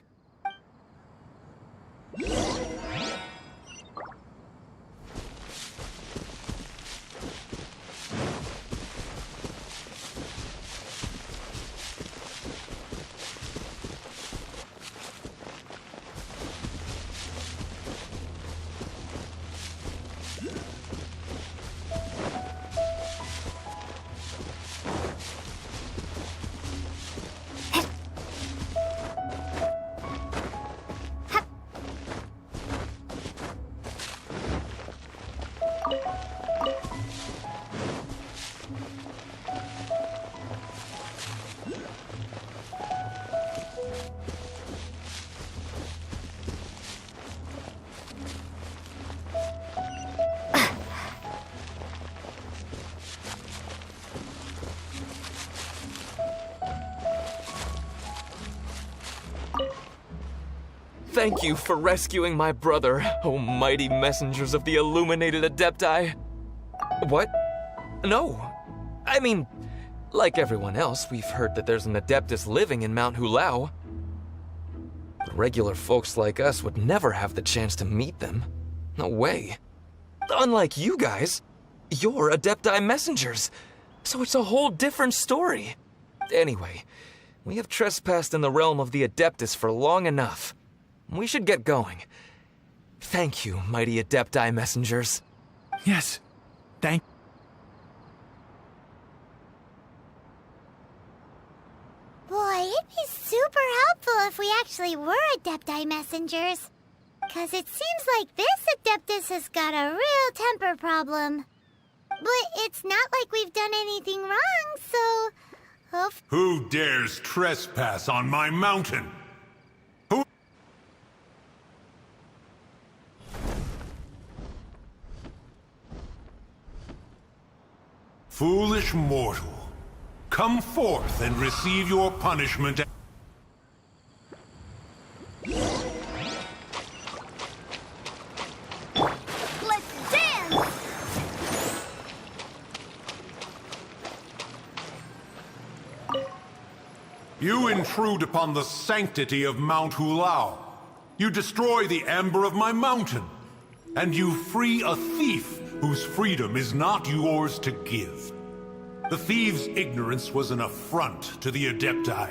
Thank you for rescuing my brother, oh mighty messengers of the illuminated Adepti. What? No. I mean, like everyone else, we've heard that there's an Adeptus living in Mount Hulao. But regular folks like us would never have the chance to meet them. No way. Unlike you guys, you're Adepti messengers, so it's a whole different story. Anyway, we have trespassed in the realm of the Adeptus for long enough. We should get going. Thank you, mighty Adepti messengers. Yes, thank. Boy, it'd be super helpful if we actually were Adepti messengers. 'Cause it seems like this Adeptus has got a real temper problem. But it's not like we've done anything wrong, so... Who dares trespass on my mountain? Who? Foolish mortal, come forth and receive your punishment. Let's dance! You intrude upon the sanctity of Mount Hulao. You destroy the amber of my mountain. And you free a thief whose freedom is not yours to give. The thief's ignorance was an affront to the Adepti,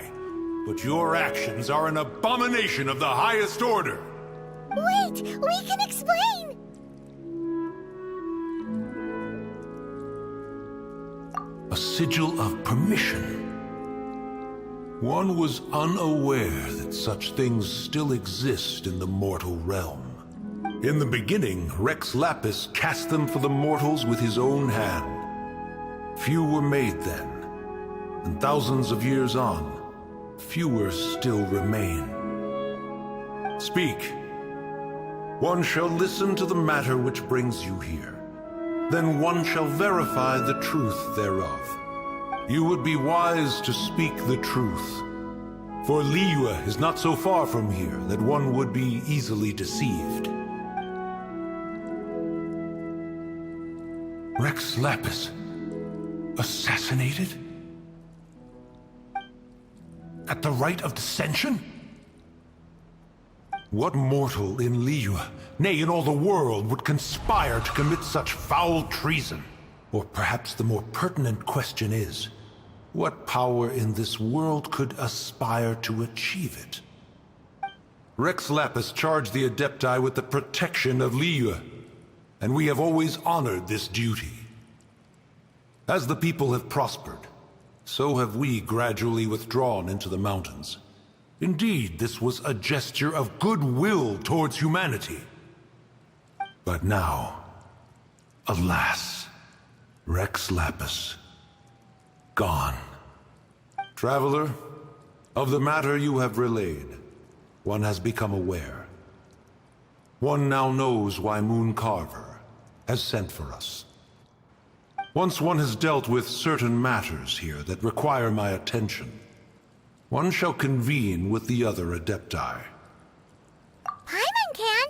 but your actions are an abomination of the highest order. Wait, we can explain! A sigil of permission. One was unaware that such things still exist in the mortal realm. In the beginning, Rex Lapis cast them for the mortals with his own hand. Few were made then, and thousands of years on, fewer still remain. Speak. One shall listen to the matter which brings you here. Then one shall verify the truth thereof. You would be wise to speak the truth. For Liyue is not so far from here that one would be easily deceived. Rex Lapis, assassinated? At the rite of dissension? What mortal in Liyue, nay, in all the world, would conspire to commit such foul treason? Or perhaps the more pertinent question is, what power in this world could aspire to achieve it? Rex Lapis charged the Adepti with the protection of Liyue, and we have always honored this duty. As the people have prospered, so have we gradually withdrawn into the mountains. Indeed, this was a gesture of goodwill towards humanity. But now, alas, Rex Lapis, gone. Traveler, of the matter you have relayed, one has become aware. One now knows why Moon Carver has sent for us. Once one has dealt with certain matters here that require my attention, one shall convene with the other Adepti. Paimon can!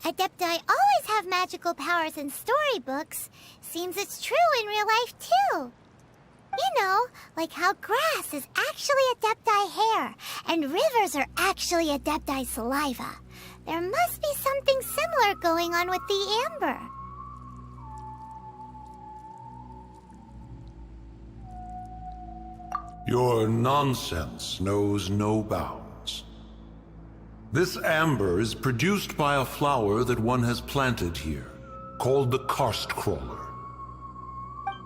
Adepti always have magical powers in storybooks. Seems it's true in real life, too. You know, like how grass is actually Adepti hair, and rivers are actually Adepti saliva. There must be something similar going on with the amber. Your nonsense knows no bounds. This amber is produced by a flower that one has planted here, called the karst crawler.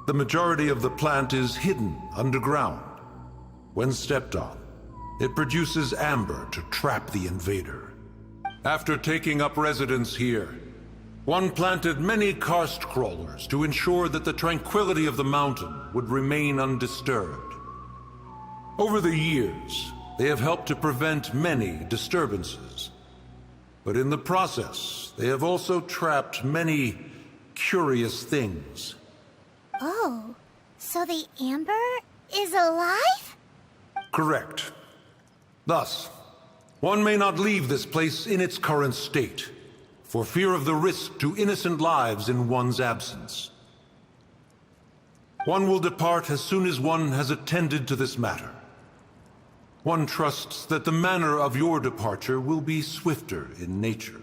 The majority of the plant is hidden underground. When stepped on, it produces amber to trap the invader. After taking up residence here, one planted many karst crawlers to ensure that the tranquility of the mountain would remain undisturbed. Over the years, they have helped to prevent many disturbances. But in the process, they have also trapped many curious things. Oh, so the amber is alive? Correct. Thus, One may not leave this place in its current state, for fear of the risk to innocent lives in one's absence. One will depart as soon as one has attended to this matter. One trusts that the manner of your departure will be swifter in nature.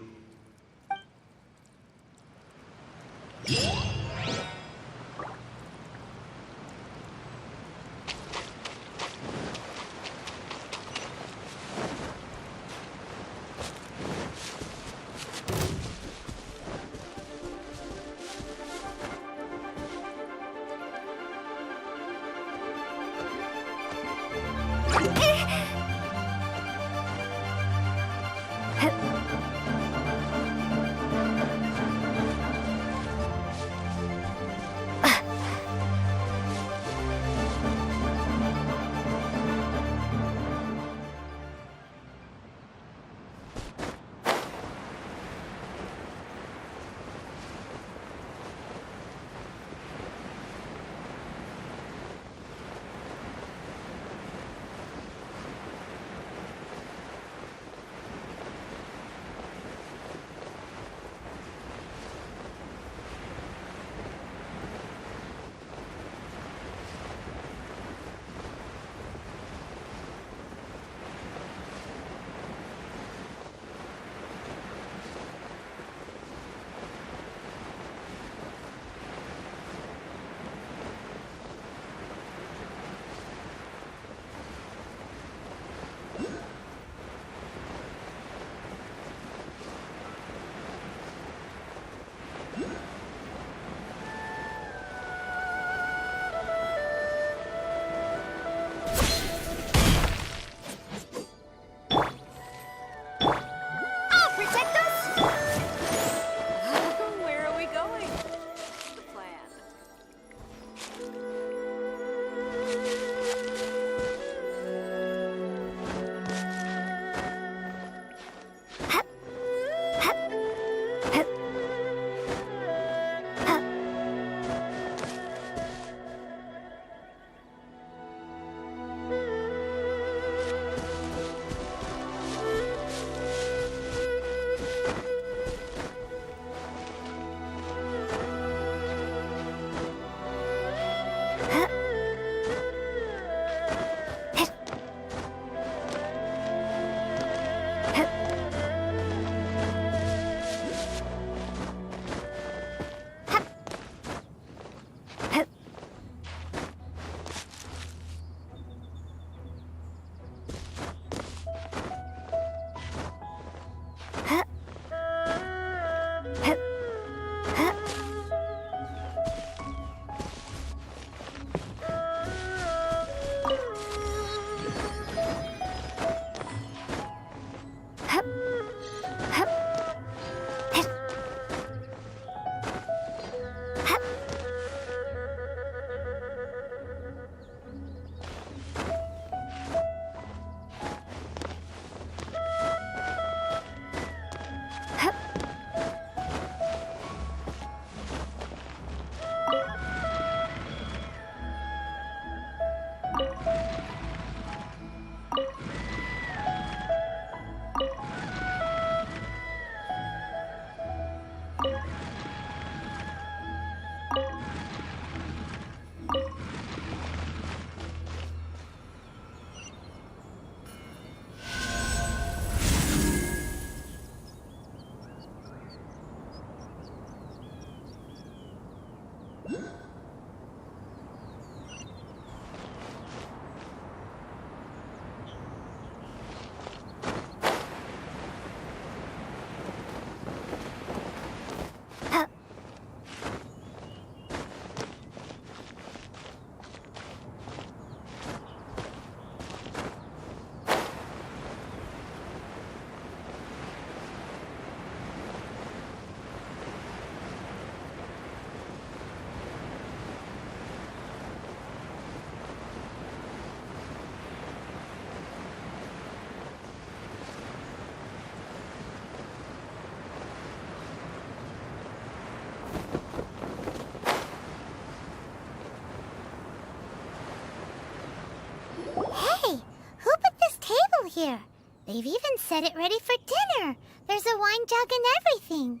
Hey, who put this table here? They've even set it ready for dinner. There's a wine jug and everything.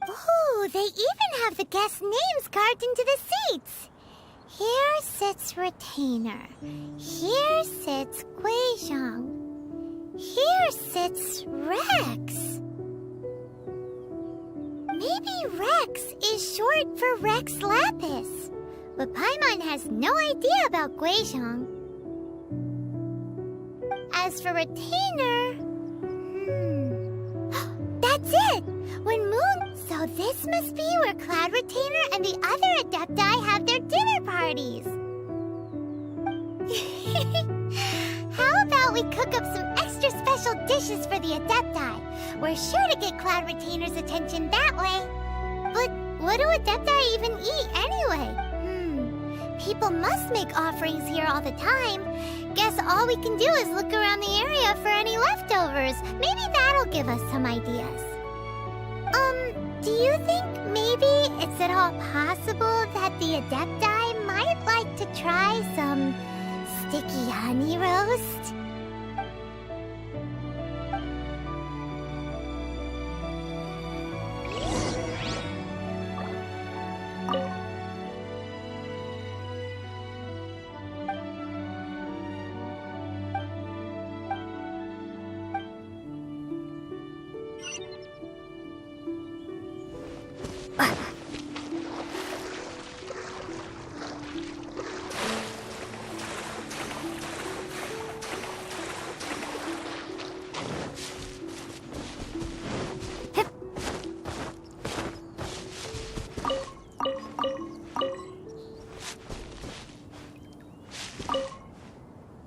Ooh, they even have the guests' names carved into the seats. Here sits Retainer. Here sits Guizhong. Here sits Rex. Maybe Rex is short for Rex Lapis. But Paimon has no idea about Guizhong. As for Retainer... That's it! When Moon... So this must be where Cloud Retainer and the other Adepti have their dinner parties. How about we cook up some extra special dishes for the Adepti? We're sure to get Cloud Retainer's attention that way. But what do Adepti even eat anyway? People must make offerings here all the time. Guess all we can do is look around the area for any leftovers. Maybe that'll give us some ideas. Do you think maybe it's at all possible that the Adepti might like to try some sticky honey roast?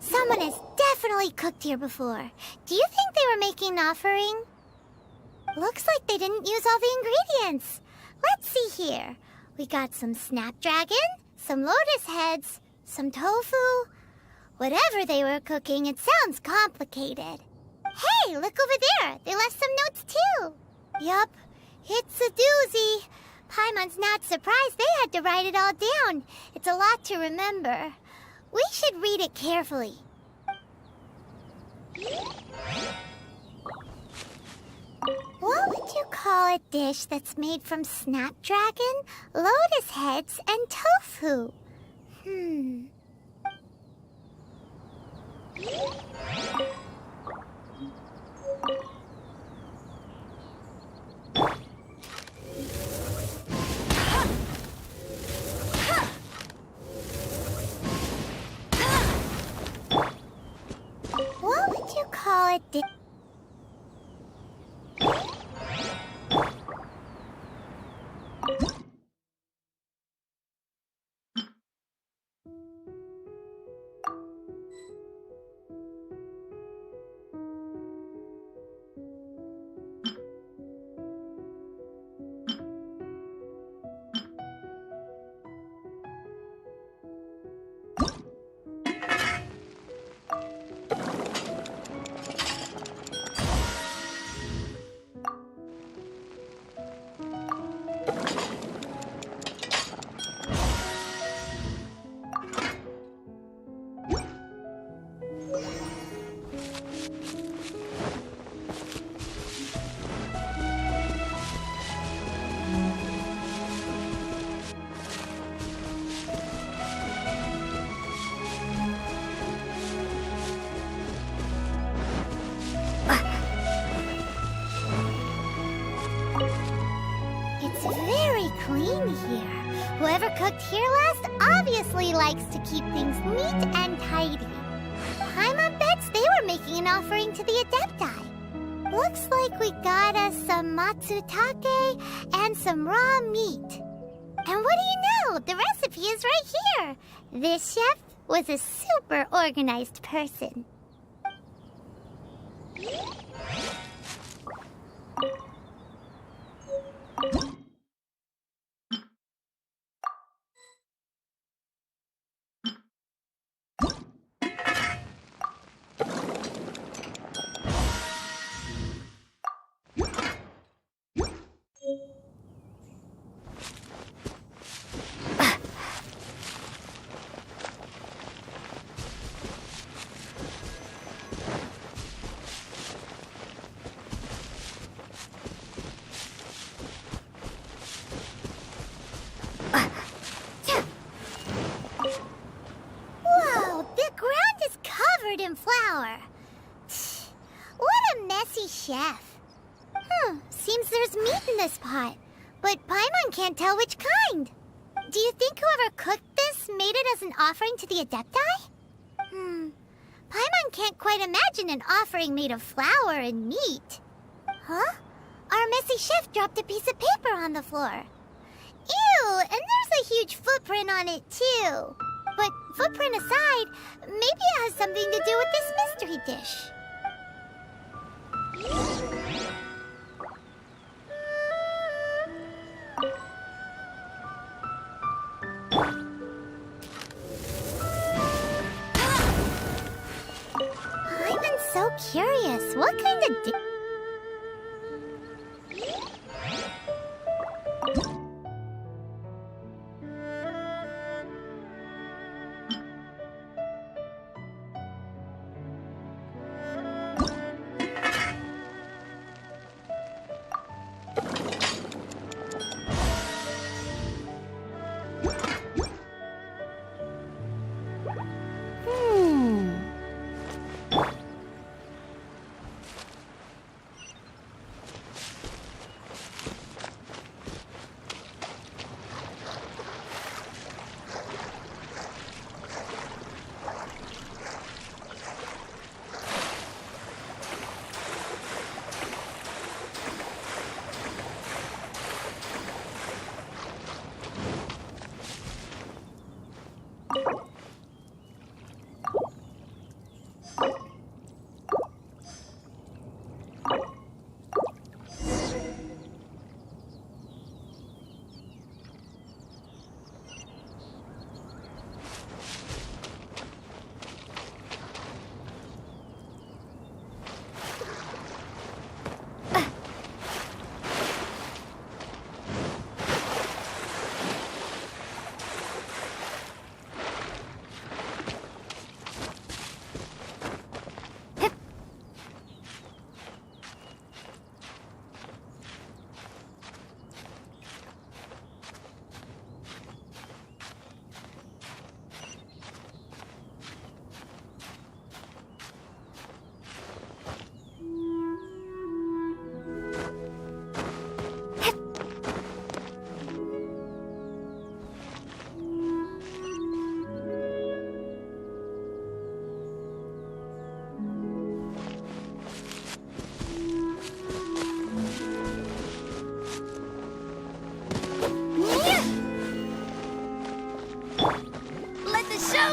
Someone has definitely cooked here before. Do you think they were making an offering? Looks like they didn't use all the ingredients. Let's see here. We got some snapdragon, some lotus heads, some tofu. Whatever they were cooking, it sounds complicated. Hey, look over there. They left some notes too. Yup, it's a doozy. Paimon's not surprised they had to write it all down. It's a lot to remember. We should read it carefully. What would you call a dish that's made from snapdragon, lotus heads, and tofu? What would you call a dish? Clean here. Whoever cooked here last obviously likes to keep things neat and tidy. Paimon bets they were making an offering to the Adepti. Looks like we got us some matsutake and some raw meat. And what do you know? The recipe is right here. This chef was a super organized person. in flour. What a messy chef. Seems there's meat in this pot, but Paimon can't tell which kind. Do you think whoever cooked this made it as an offering to the Adepti? Paimon can't quite imagine an offering made of flour and meat. Huh? Our messy chef dropped a piece of paper on the floor. Ew, and there's a huge footprint on it too. But footprint aside, maybe it has something to do with this mystery dish. I'm so curious. What kind of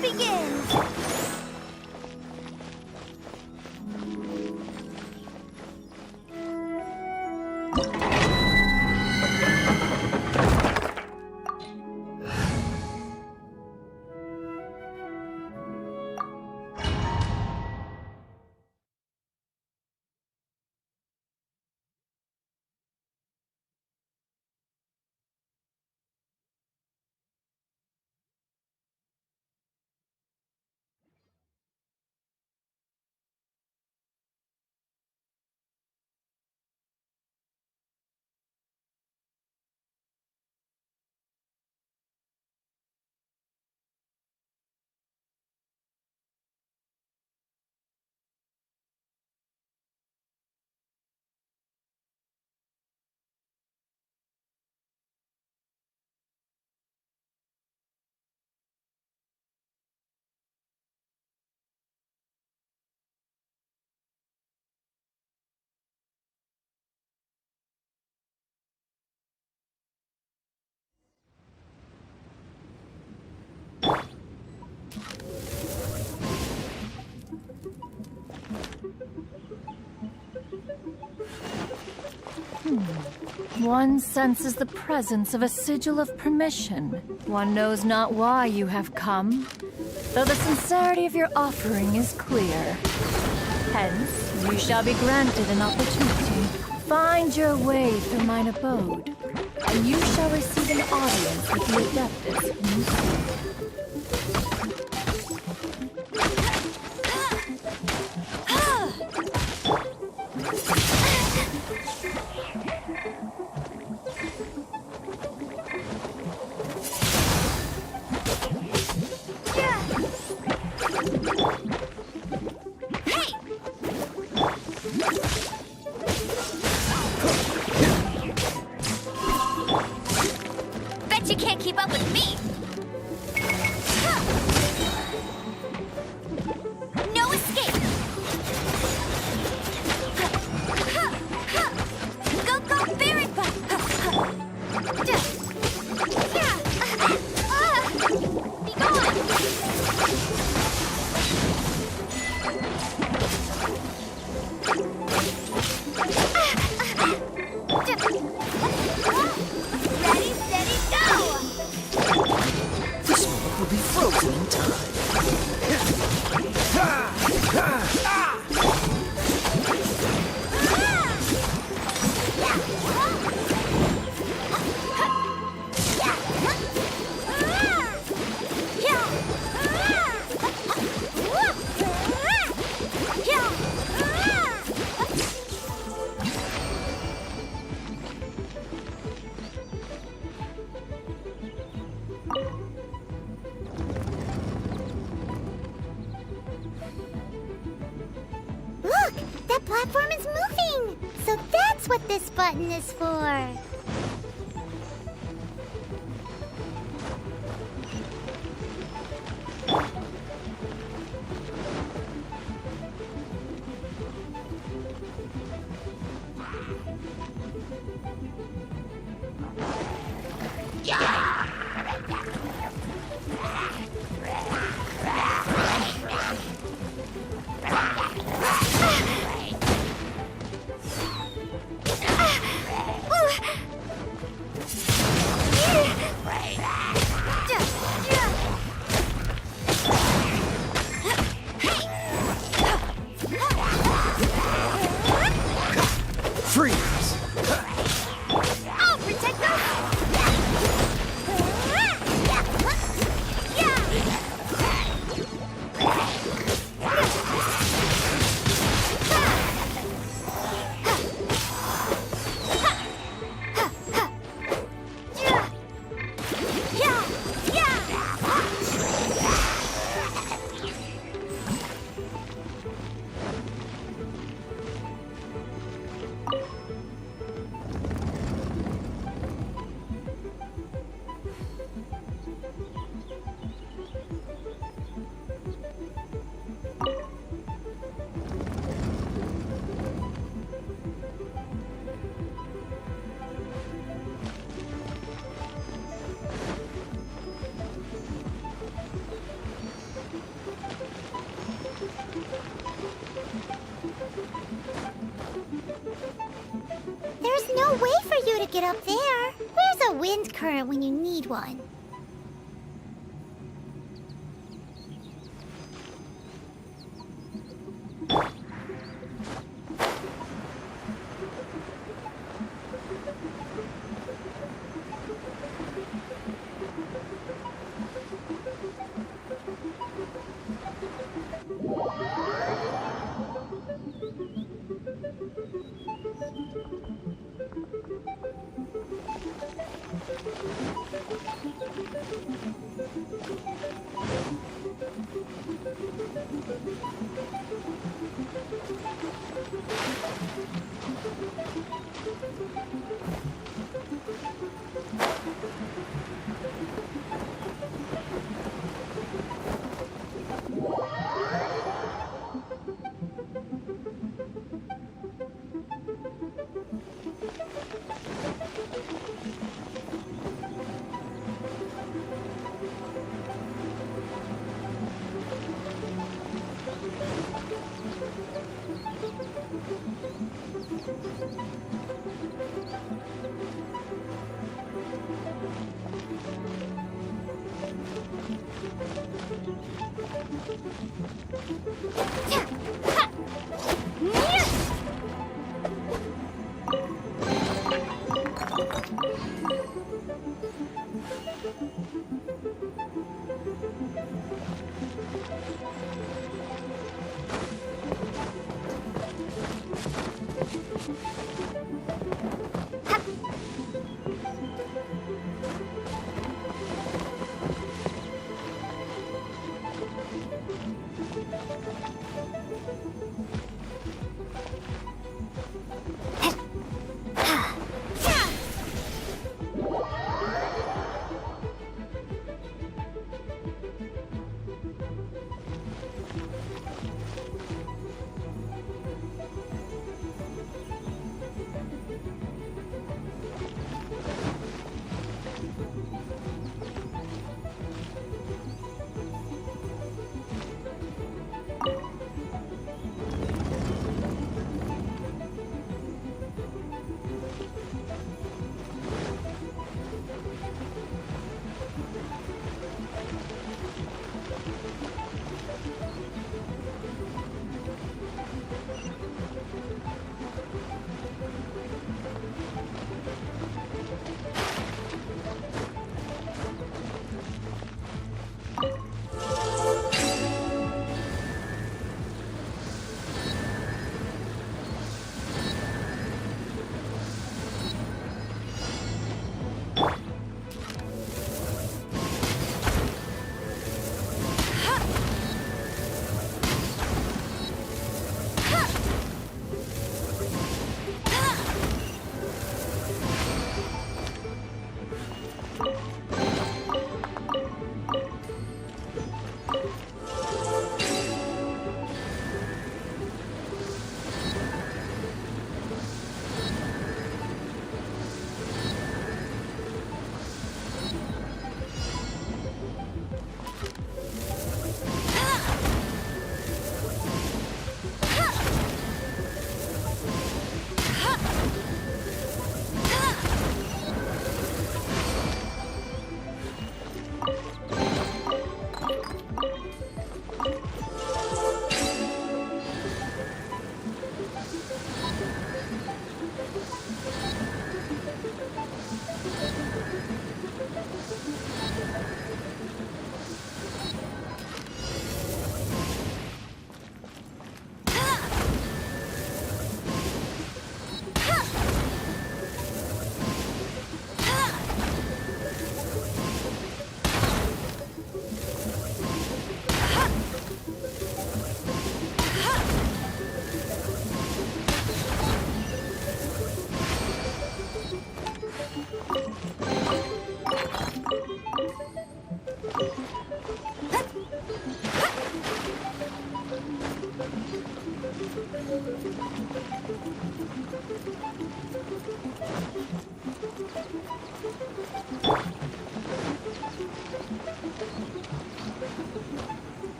begins! One senses the presence of a sigil of permission. One knows not why you have come, though the sincerity of your offering is clear. Hence, you shall be granted an opportunity. Find your way through mine abode, and you shall receive an audience with the Adeptus you seek. platform is moving! So that's what this button is for! Freeze! I'll protect them! There's no way for you to get up there. Where's a wind current when you need one?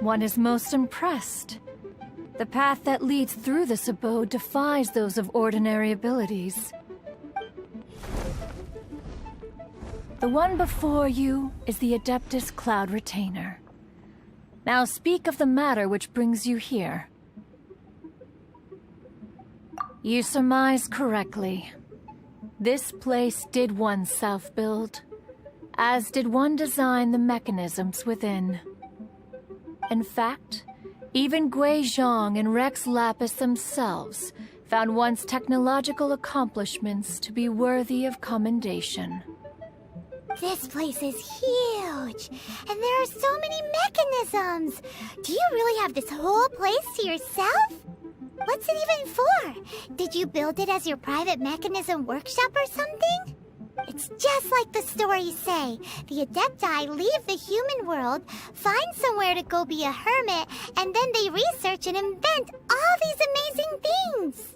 One is most impressed. The path that leads through this abode defies those of ordinary abilities. The one before you is the Adeptus Cloud Retainer. Now speak of the matter which brings you here. You surmise correctly. This place did one self-build, as did one design the mechanisms within. In fact, even Gui Zhang and Rex Lapis themselves found one's technological accomplishments to be worthy of commendation. This place is huge, and there are so many mechanisms. Do you really have this whole place to yourself? What's it even for? Did you build it as your private mechanism workshop or something? It's just like the stories say. The Adepti leave the human world, find somewhere to go be a hermit, and then they research and invent all these amazing things.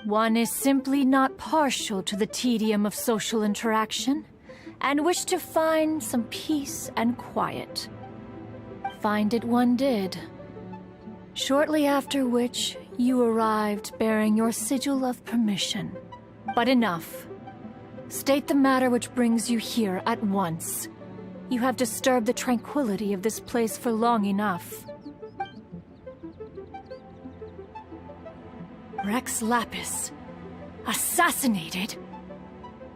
One is simply not partial to the tedium of social interaction, and wished to find some peace and quiet. Find it one did. Shortly after which, you arrived bearing your sigil of permission. But enough. State the matter which brings you here at once. You have disturbed the tranquility of this place for long enough. Rex Lapis. Assassinated?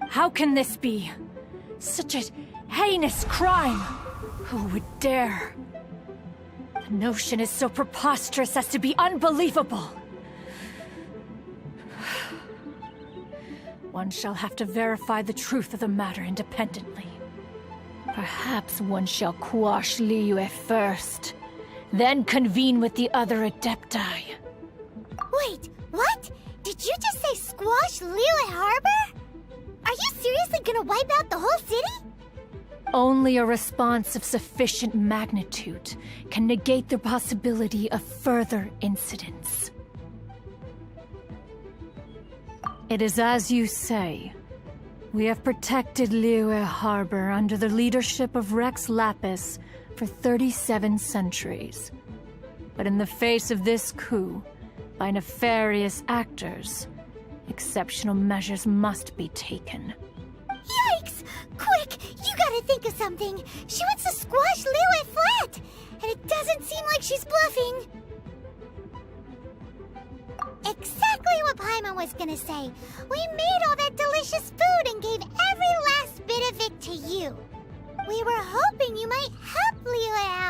How can this be? Such a heinous crime! Who would dare? The notion is so preposterous as to be unbelievable. One shall have to verify the truth of the matter independently. Perhaps one shall quash Liyue first, then convene with the other Adepti. Wait, what? Did you just say squash Liyue Harbor? Are you seriously gonna wipe out the whole city? Only a response of sufficient magnitude can negate the possibility of further incidents. It is as you say. We have protected Liyue Harbor under the leadership of Rex Lapis for 37 centuries. But in the face of this coup, by nefarious actors, exceptional measures must be taken. Yikes! Quick, you gotta think of something. She wants to squash Liyue flat, and it doesn't seem like she's bluffing. Exactly what Paimon was gonna say. We made all that delicious food and gave every last bit of it to you. We were hoping you might help Liyue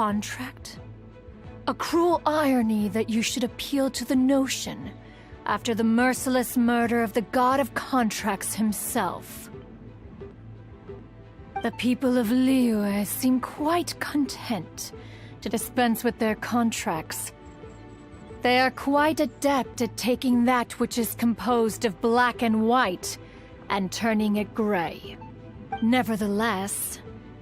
contract? A cruel irony that you should appeal to the notion after the merciless murder of the god of contracts himself. The people of Liyue seem quite content to dispense with their contracts. They are quite adept at taking that which is composed of black and white and turning it gray. Nevertheless,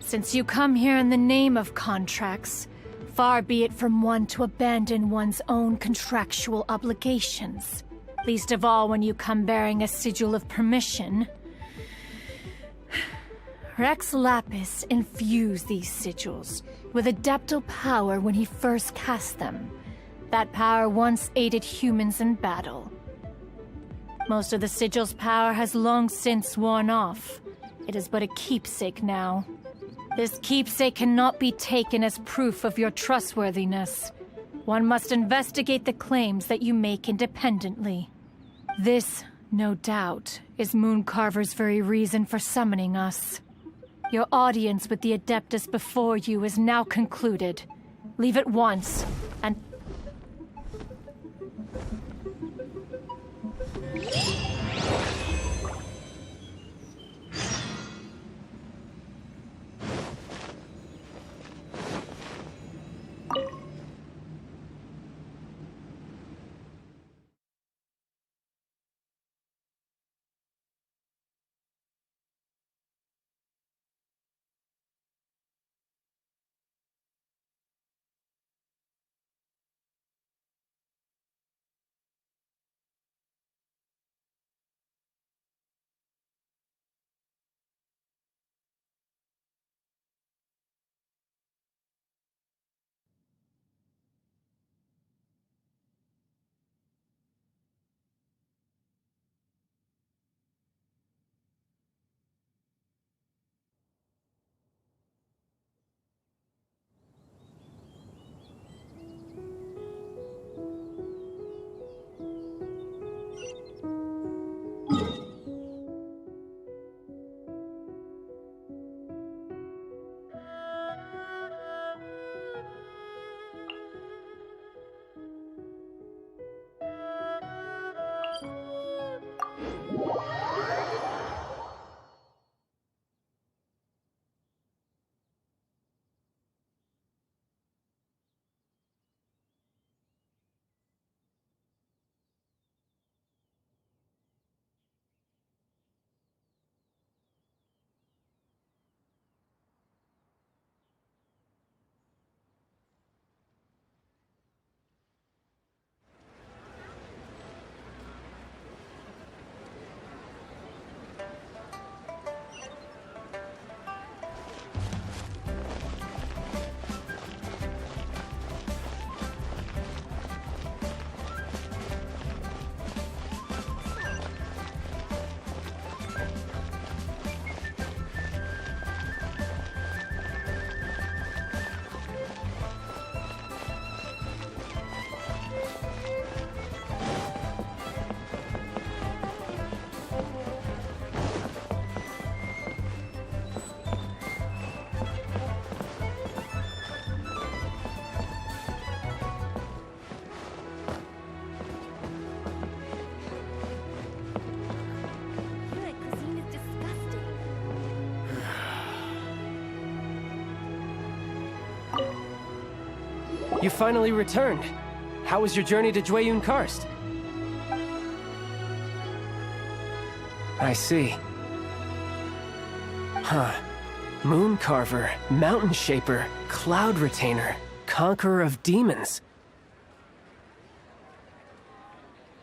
since you come here in the name of contracts, far be it from one to abandon one's own contractual obligations, least of all when you come bearing a sigil of permission. Rex Lapis infused these sigils with adeptal power when he first cast them. That power once aided humans in battle. Most of the sigil's power has long since worn off. It is but a keepsake now. This keepsake cannot be taken as proof of your trustworthiness. One must investigate the claims that you make independently. This, no doubt, is Mooncarver's very reason for summoning us. Your audience with the Adeptus before you is now concluded. Leave at once, and... You finally returned. How was your journey to Jueyun Karst? I see. Huh. Mooncarver, Mountain Shaper, Cloud Retainer, Conqueror of Demons.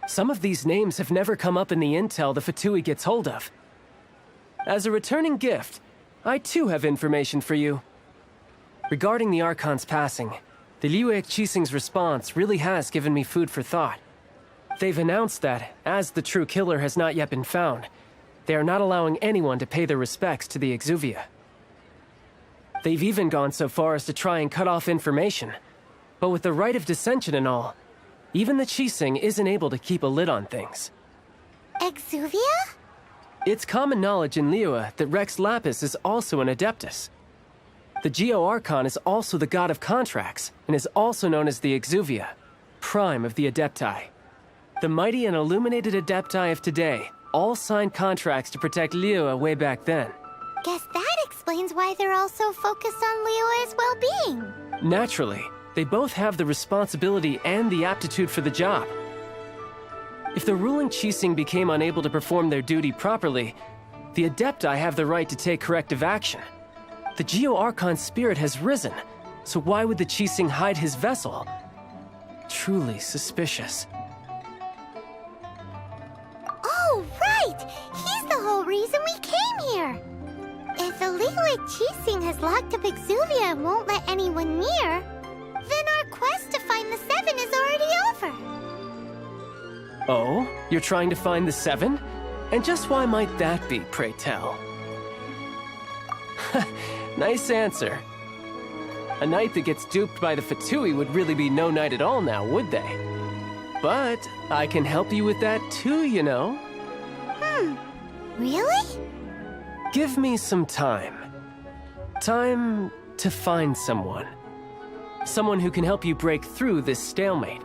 Some of these names have never come up in the intel the Fatui gets hold of. As a returning gift, I too have information for you. Regarding the Archon's passing, the Liyue Qixing's response really has given me food for thought. They've announced that, as the true killer has not yet been found, they are not allowing anyone to pay their respects to the Exuvia. They've even gone so far as to try and cut off information. But with the right of dissension and all, even the Qixing isn't able to keep a lid on things. Exuvia? It's common knowledge in Liyue that Rex Lapis is also an Adeptus. The Geo-Archon is also the god of contracts, and is also known as the Exuvia, prime of the Adepti. The mighty and illuminated Adepti of today all signed contracts to protect Liyue way back then. Guess that explains why they're all so focused on Liyue's well-being. Naturally, they both have the responsibility and the aptitude for the job. If the ruling Qixing became unable to perform their duty properly, the Adepti have the right to take corrective action. The Geo-Archon's spirit has risen, so why would the Qixing hide his vessel? Truly suspicious. Oh, right! He's the whole reason we came here! If the Liyue Qixing has locked up Exuvia and won't let anyone near, then our quest to find the Seven is already over. Oh? You're trying to find the Seven? And just why might that be, pray tell? Nice answer. A knight that gets duped by the Fatui would really be no knight at all now, would they? But I can help you with that too, you know. Really? Give me some time. Time to find someone. Someone who can help you break through this stalemate.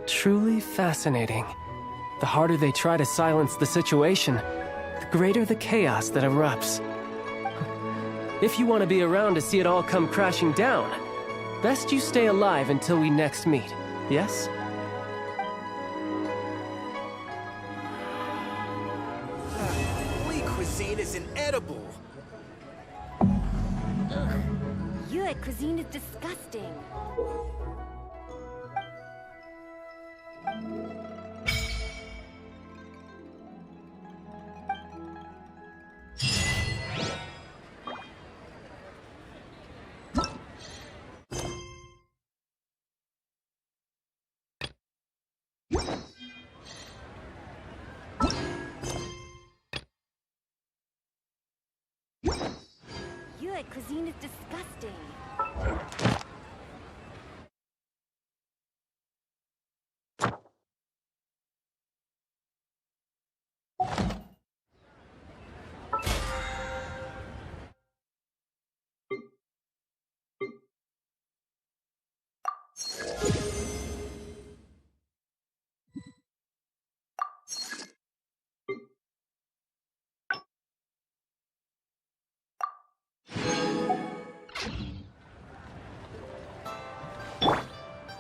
Truly fascinating. The harder they try to silence the situation, the greater the chaos that erupts. If you want to be around to see it all come crashing down, best you stay alive until we next meet, yes? Wheat cuisine is inedible. Liyue cuisine is disgusting. Liyue cuisine is disgusting.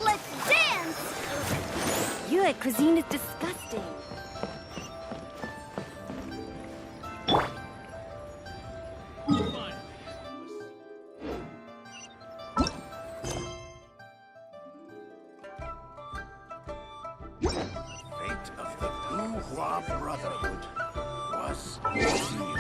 Let's dance! Liyue cuisine is disgusting. Fate of the Blue Hua Brotherhood was sealed.